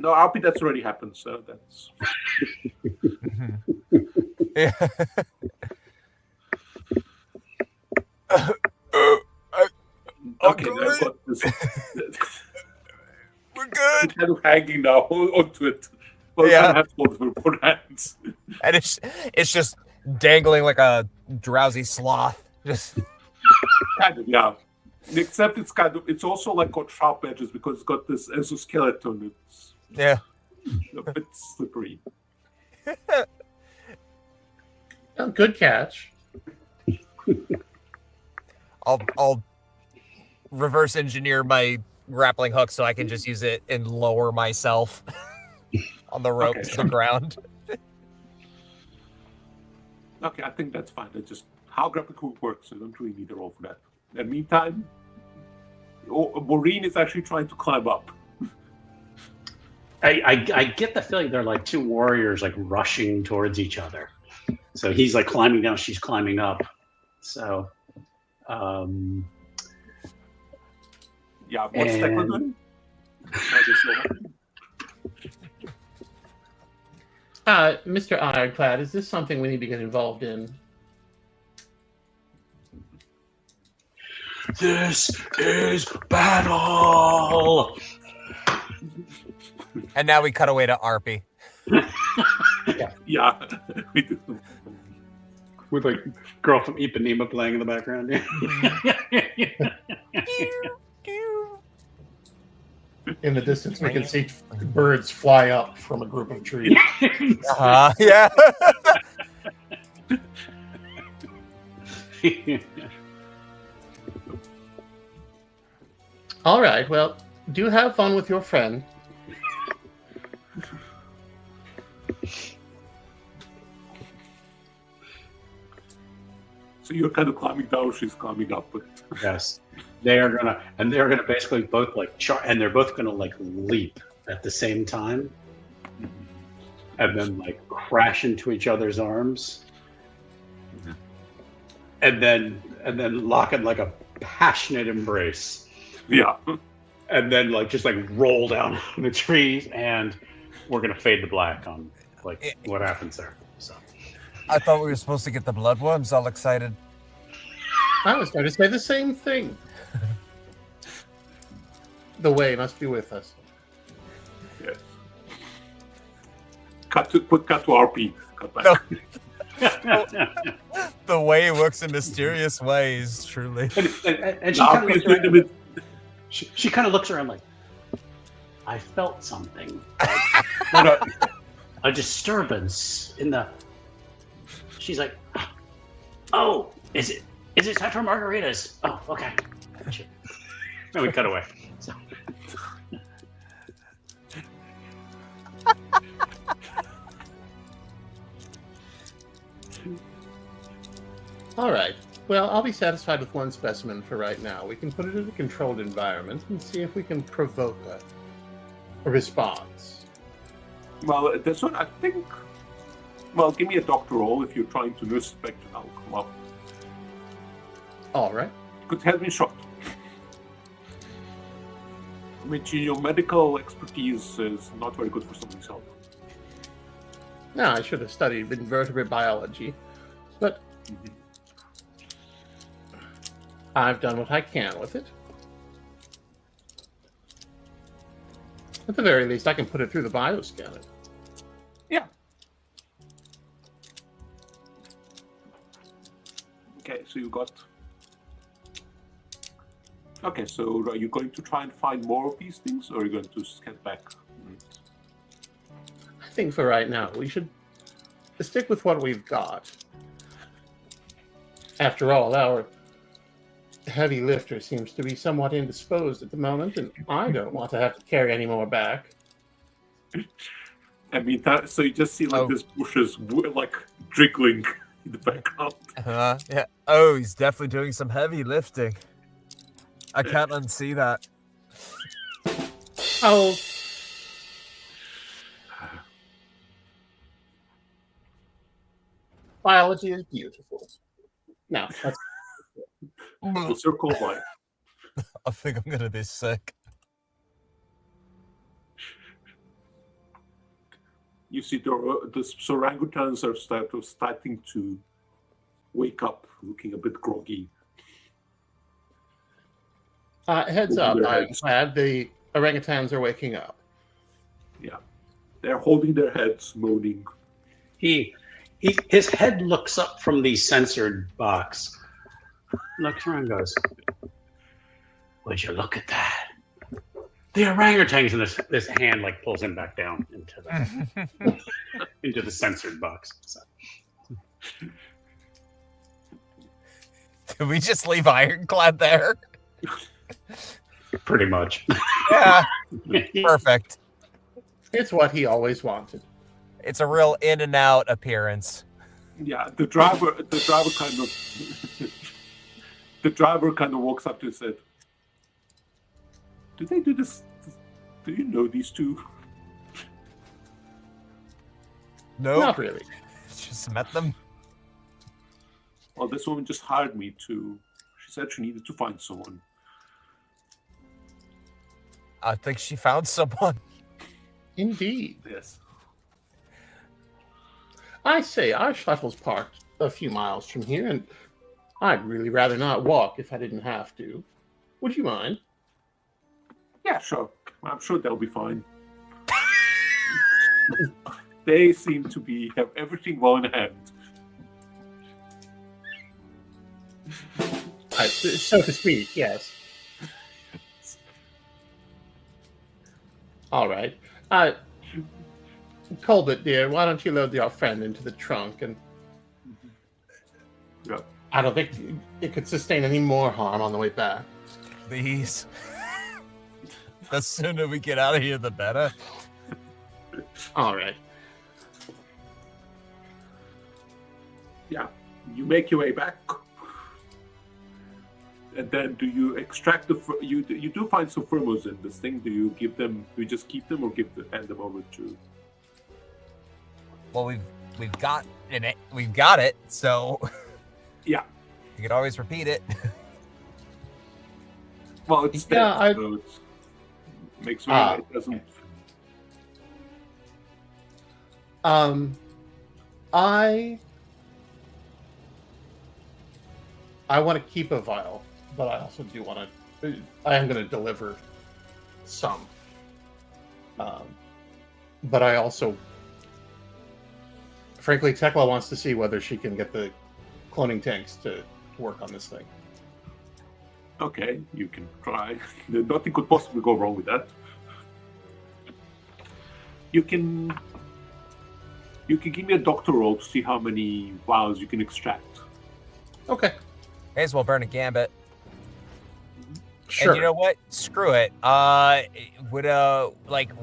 B: No, Arpi, that's already happened. So that's
C: Yeah.
B: okay.
C: good.
B: I've got this.
C: We're good.
B: Kind of hanging now onto it. Well,
C: Yeah.
B: kind of have to hold it with both hands.
C: And it's just dangling like a drowsy sloth. Just
B: Kind of, yeah. Except it's also like got sharp edges because it's got this exoskeleton. It's
C: yeah.
B: a bit slippery.
D: Oh, good catch.
C: I'll reverse engineer my grappling hook so I can just use it and lower myself on the rope to the ground.
B: Okay, I think that's fine. That's just how grappling hook works. I don't really need a roll for that. In the meantime, Maureen is actually trying to climb up.
A: I get the feeling they're like two warriors like rushing towards each other. So he's like climbing down, she's climbing up. So
B: yeah, what's Tecla doing?
D: Mr. Ironclad, is this something we need to get involved in?
A: This is battle.
C: And now we cut away to Arpi.
B: Yeah, we do.
A: With like girl from Ipanema playing in the background.
D: In the distance, we can see birds fly up from a group of trees.
C: Yeah.
D: All right, well, do have fun with your friend.
B: So you're kind of climbing down, she's climbing up. But
A: Yes, they're gonna basically both like and they're both gonna like leap at the same time, and then like crash into each other's arms, and then lock in like a passionate embrace,
B: yeah.
A: and then like just like roll down the trees, and we're gonna fade to black on like what happens there. So.
C: I thought we were supposed to get the bloodworms all excited.
D: I was going to say the same thing. The way must be with us.
B: Yes. Cut to RP. Cut back.
C: No. The way works in mysterious ways, truly.
A: And she kind of looks around, she kind of looks around like, I felt something. Like, a disturbance in the. She's like, oh, is it time for margaritas? Oh, okay. Gotcha. And we cut away. So.
D: All right. Well, I'll be satisfied with one specimen for right now. We can put it in a controlled environment and see if we can provoke a response.
B: Well, this one, I think. Well, give me a doctor roll if you're trying to nurse suspect and I'll come up.
D: All right.
B: Because it has been shot. Which your medical expertise is not very good for somebody's health.
D: Now, I should have studied invertebrate biology, but I've done what I can with it. At the very least, I can put it through the bioscanner.
B: Yeah. Okay, so you got... Okay, so are you going to try and find more of these things, or are you going to scan back?
D: I think for right now, we should stick with what we've got. After all, our heavy lifter seems to be somewhat indisposed at the moment, and I don't want to have to carry any more back.
B: I mean, so you just see like this bushes like jiggling in the background.
C: Yeah. Oh, he's definitely doing some heavy lifting. I can't unsee that.
D: Oh. Biology is beautiful. Now, that's
B: The circle of life.
C: I think I'm gonna be sick.
B: You see the orangutans are starting to wake up, looking a bit groggy.
D: Heads up, I'm glad the orangutans are waking up.
B: Yeah. They're holding their heads, moaning.
A: His head looks up from the censored box. Looks around and goes, would you look at that? The orangutans, and this hand like pulls him back down into the into the censored box. So.
C: Did we just leave Ironclad there?
A: Pretty much.
C: Yeah. Perfect.
D: It's what he always wanted.
C: It's a real in and out appearance.
B: Yeah, the driver kind of walks up to and said, "Do they do this? Do you know these two?"
C: No,
D: Not really.
C: Just met them.
B: Well, this woman just hired me to. She said she needed to find someone.
C: I think she found someone.
D: Indeed.
B: Yes.
D: I say, our shuttle's parked a few miles from here, and I'd really rather not walk if I didn't have to. Would you mind?
B: Yeah, sure. I'm sure they'll be fine. They seem to have everything well in hand.
D: So to speak, yes. All right. Kulbit, dear, why don't you load your friend into the trunk? And
B: Yeah.
D: I don't think it could sustain any more harm on the way back.
C: Please. The sooner we get out of here, the better.
D: All right.
B: Yeah. You make your way back. And then do you extract you do find some thermos in this thing? Do you give them? Do you just keep them or hand them over to?
C: Well, we've got it, so
B: Yeah.
C: you could always repeat it.
B: Well, it's
D: Yeah,
B: dead, so it makes sure it doesn't.
D: I want to keep a vial, but I also do want to. I am going to deliver some. But I also, frankly, Tecla wants to see whether she can get the cloning tanks to work on this thing.
B: Okay, you can try. Nothing could possibly go wrong with that. You can give me a doctor roll to see how many vials you can extract.
D: Okay.
C: May as well burn a gambit.
D: Sure.
C: And you know what? Screw it. Would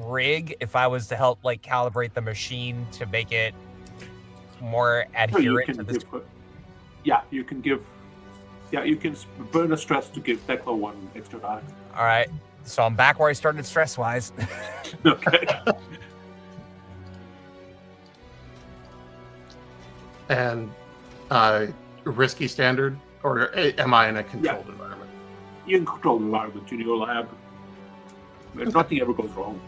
C: rig if I was to help calibrate the machine to make it more adherent to this.
B: You can burn a stress to give Tecla one extra die.
C: All right. So I'm back where I started stress wise.
B: Okay.
D: And risky standard, or am I in a controlled environment?
B: You're in controlled environment in your lab. Nothing ever goes wrong.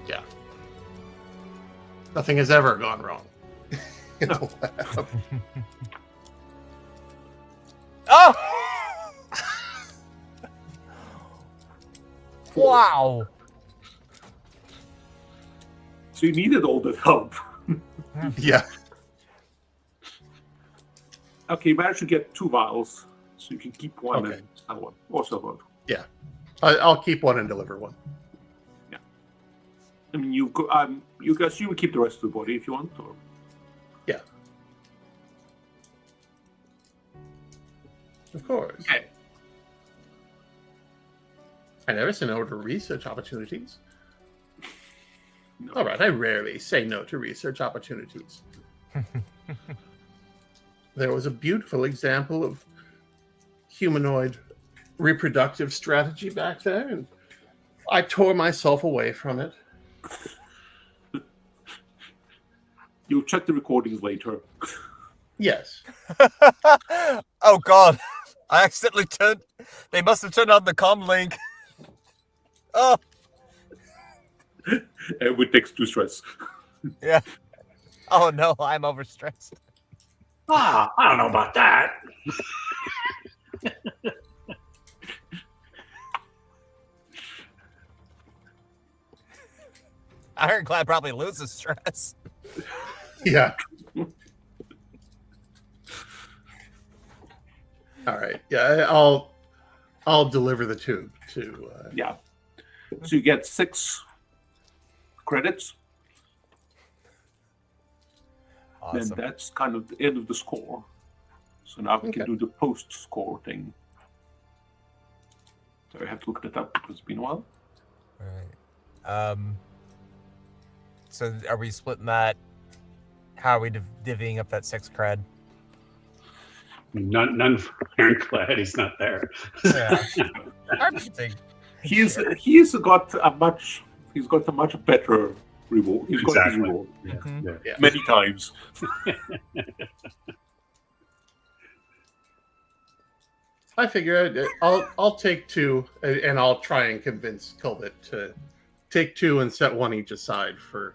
D: Yeah. Nothing has ever gone wrong in the lab.
C: Oh! Wow.
B: So you needed all that help.
D: Yeah.
B: Okay, you managed to get 2 vials, so you can keep one
D: Okay.
B: and sell one. Or sell both.
D: Yeah. I'll keep one and deliver one.
B: Yeah. I mean, you guys, you would keep the rest of the body if you want, or...
D: Yeah. Of course.
B: Okay.
D: I never say no to research opportunities.
B: No.
D: All right, I rarely say no to research opportunities. There was a beautiful example of humanoid reproductive strategy back there, and I tore myself away from it.
B: You'll check the recordings later.
D: Yes.
C: Oh God. I accidentally turned. They must have turned on the comm link. Oh,
B: It would take 2 stress.
C: yeah. Oh no, I'm overstressed.
A: I don't know about that.
C: Ironclad probably loses stress.
D: Yeah. All right. Yeah, I'll deliver the tube to.
B: Yeah. So you get 6 credits.
C: Awesome.
B: Then that's kind of the end of the score. So now we can do the post-score thing. So I have to look that up because it's been a while.
C: All right. So are we splitting that? How are we divvying up that 6 cred?
A: None for Ironclad. He's not there.
C: Yeah. Arpi,
B: He's got a much better reward. He's got his
A: Exactly.
B: reward
A: Yeah.
B: many times.
D: I figure I'll take 2, and I'll try and convince Kulbit to take 2 and set 1 each aside for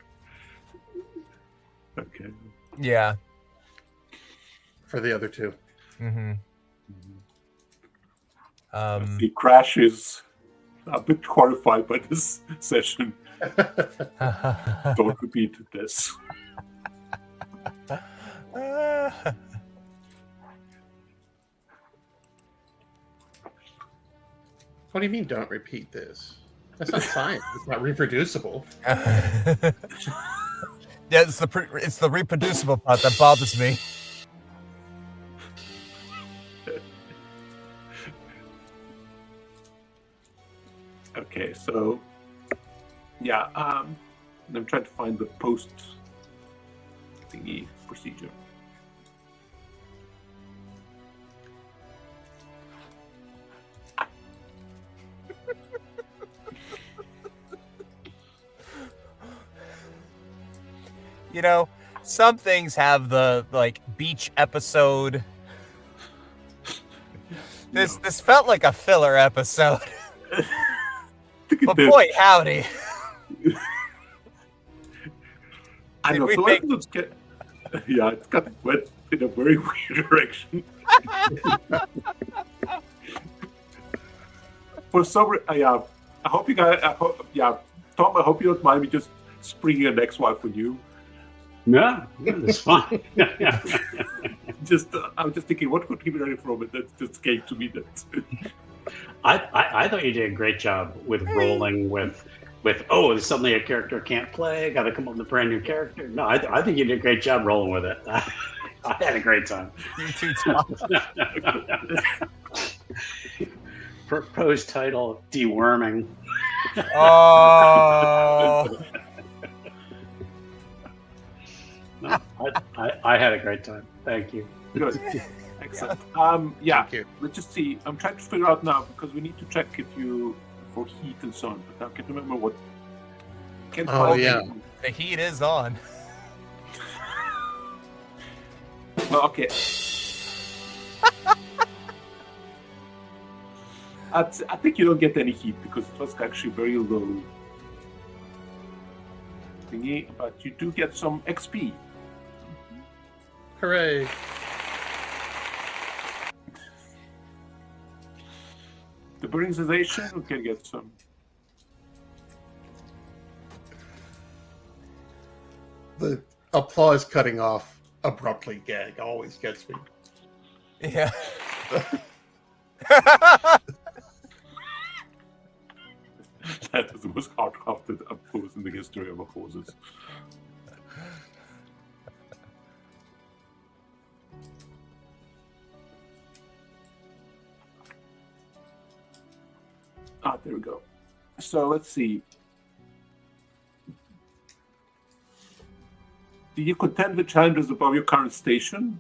B: Okay.
C: Yeah.
D: the other 2.
C: Mm-hmm.
B: The Crash is a bit horrified by this session. Don't repeat this.
D: What do you mean? Don't repeat this? That's not science. It's not reproducible.
C: Yeah, it's the reproducible part that bothers me.
B: Okay, so yeah, I'm trying to find the post thingy procedure.
C: You know, some things have the beach episode. This felt like a filler episode. But boy, howdy.
B: I know.
C: we
B: So
C: make-
B: episodes yeah, it's got went in a very weird direction. For some reason, yeah. I hope you guys. Tom. I hope you don't mind me just springing an X-wife on you.
A: No, it's fine.
B: I was just thinking, what could keep it ready from it? That just came to me. That
A: I thought you did a great job with rolling with suddenly a character can't play, got to come up with a brand new character. No, I think you did a great job rolling with it. I had a great time.
C: You too, Tom.
A: Proposed title: Deworming.
C: Oh.
A: No, I had a great time. Thank you.
B: good, excellent. Yeah.
D: Thank you.
B: Let's just see. I'm trying to figure out now because we need to check for heat and so on. But I can't remember what. Can't
D: Oh,
B: find
D: yeah.
B: it.
C: The heat is on.
B: Well, okay. I think you don't get any heat because it was actually very low thingy, but you do get some XP.
D: Hooray!
B: The burning sensation, we can get some.
D: The applause cutting off abruptly gag always gets me.
C: Yeah.
B: That is the most hard-crafted applause in the history of applauses. There we go. So let's see. Do you contend with challenges above your current station?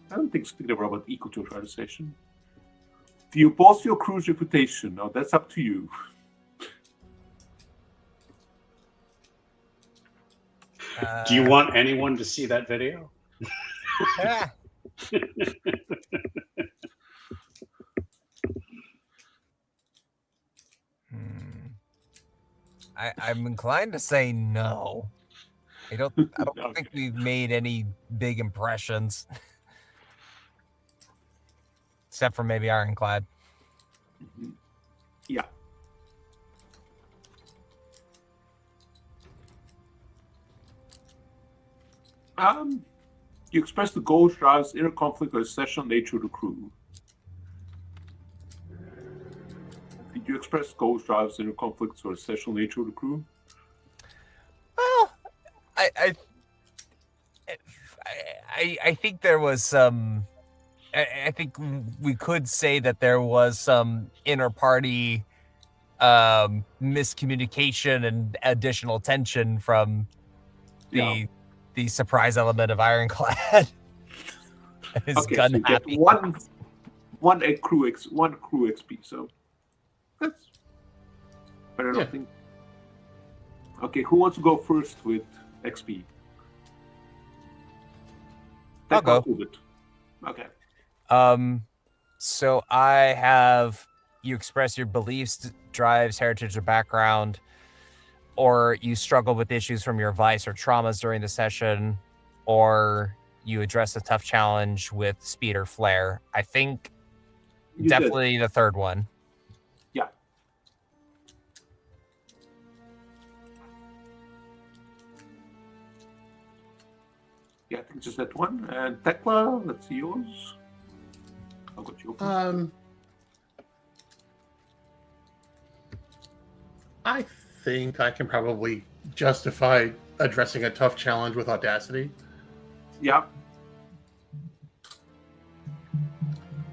B: I don't think they were about equal to your current station. Do you bolster your crew's reputation? Now that's up to you.
A: Do you want anyone to see that video?
C: I'm inclined to say no. I don't
B: Okay.
C: think we've made any big impressions. Except for maybe Ironclad.
B: Mhm. Yeah. You express the goal drives inner conflict or sessional nature of the crew. Did you express goals drives inner conflicts or sessional nature of the crew?
C: Well, I think there was some. I think we could say that there was some inter-party miscommunication and additional tension from the surprise element of Ironclad. His
B: Okay,
C: gun
B: so you
C: happy.
B: get one crew XP. So that's fair enough.
D: Yeah.
B: Okay, who wants to go first with XP?
C: I'll go.
B: Kulbit. Okay.
C: So I have you express your beliefs, drives, heritage, or background, or you struggle with issues from your vice or traumas during the session, or you address a tough challenge with speed or flair. I think
B: You
C: definitely the third one.
B: Yeah. Yeah, I think just that one. And Tecla, let's see yours. I'll got you open.
D: I think I can probably justify addressing a tough challenge with audacity.
B: Yeah.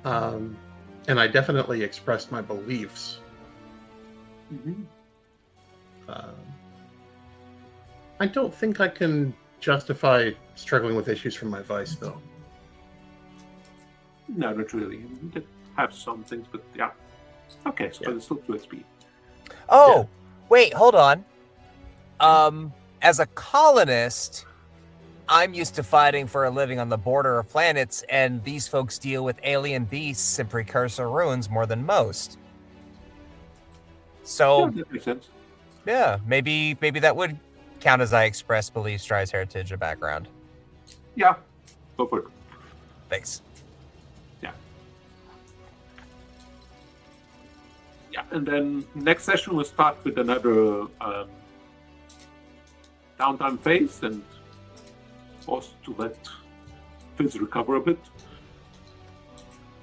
D: And I definitely expressed my beliefs.
B: Mm-hmm.
D: I don't think I can justify struggling with issues from my vice, though.
B: No, not really. You did have some things, but yeah. Okay, so it's still 2 XP.
C: Oh, wait, hold on. As a colonist, I'm used to fighting for a living on the border of planets, and these folks deal with alien beasts and precursor ruins more than most. So,
B: Yeah, that makes sense.
C: yeah, maybe that would count as I express beliefs, drives, heritage, or background.
B: Yeah, go for it.
C: Thanks.
B: Yeah, and then next session we'll start with another downtime phase and also to let Fizz recover a bit.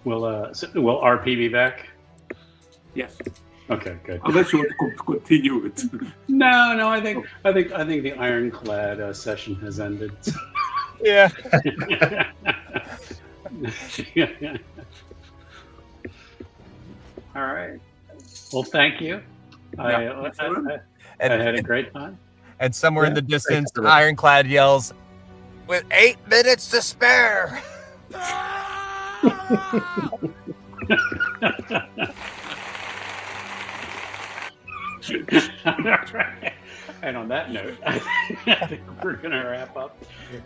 A: Will RP be back?
B: Yes,
A: Okay, good.
B: unless you want to continue it.
A: No, I think the Ironclad session has ended.
C: Yeah.
A: All right. Well, thank you. I had a great time.
C: And somewhere in
A: Yeah,
C: the distance,
D: great.
C: Ironclad yells, "With 8 minutes to spare!"
A: And on that note, I think we're going to wrap up.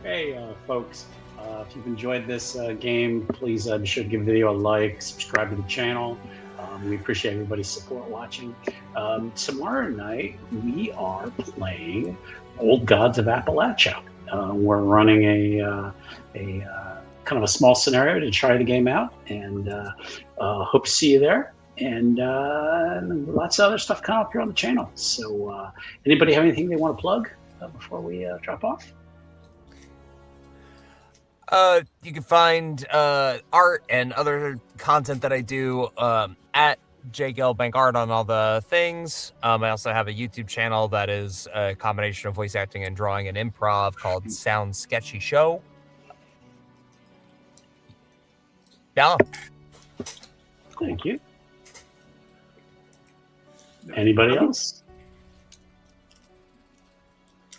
A: Hey, folks, if you've enjoyed this game, please be sure to give the video a like, subscribe to the channel. We appreciate everybody's support watching. Tomorrow night, we are playing Old Gods of Appalachia. We're running a kind of a small scenario to try the game out, and hope to see you there. And lots of other stuff coming up here on the channel. So anybody have anything they want to plug before we drop off?
C: You can find art and other content that I do at JGelBankArt on all the things. I also have a YouTube channel that is a combination of voice acting and drawing and improv called Sound Sketchy Show. Yeah.
A: Thank you. Anybody else?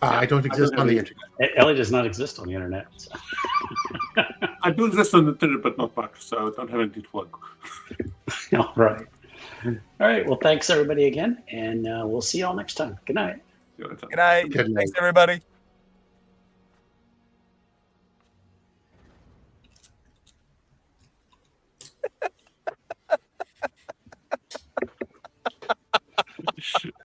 D: I don't exist on the internet.
A: Ellie does not exist on the internet. So.
B: I do exist on the internet, but not much, so I don't have anything to plug.
A: All right. All right. Well, thanks everybody again, and we'll see you all next time. Good night.
B: Yeah, that's all.
C: Good night.
D: Good night.
C: Thanks, everybody.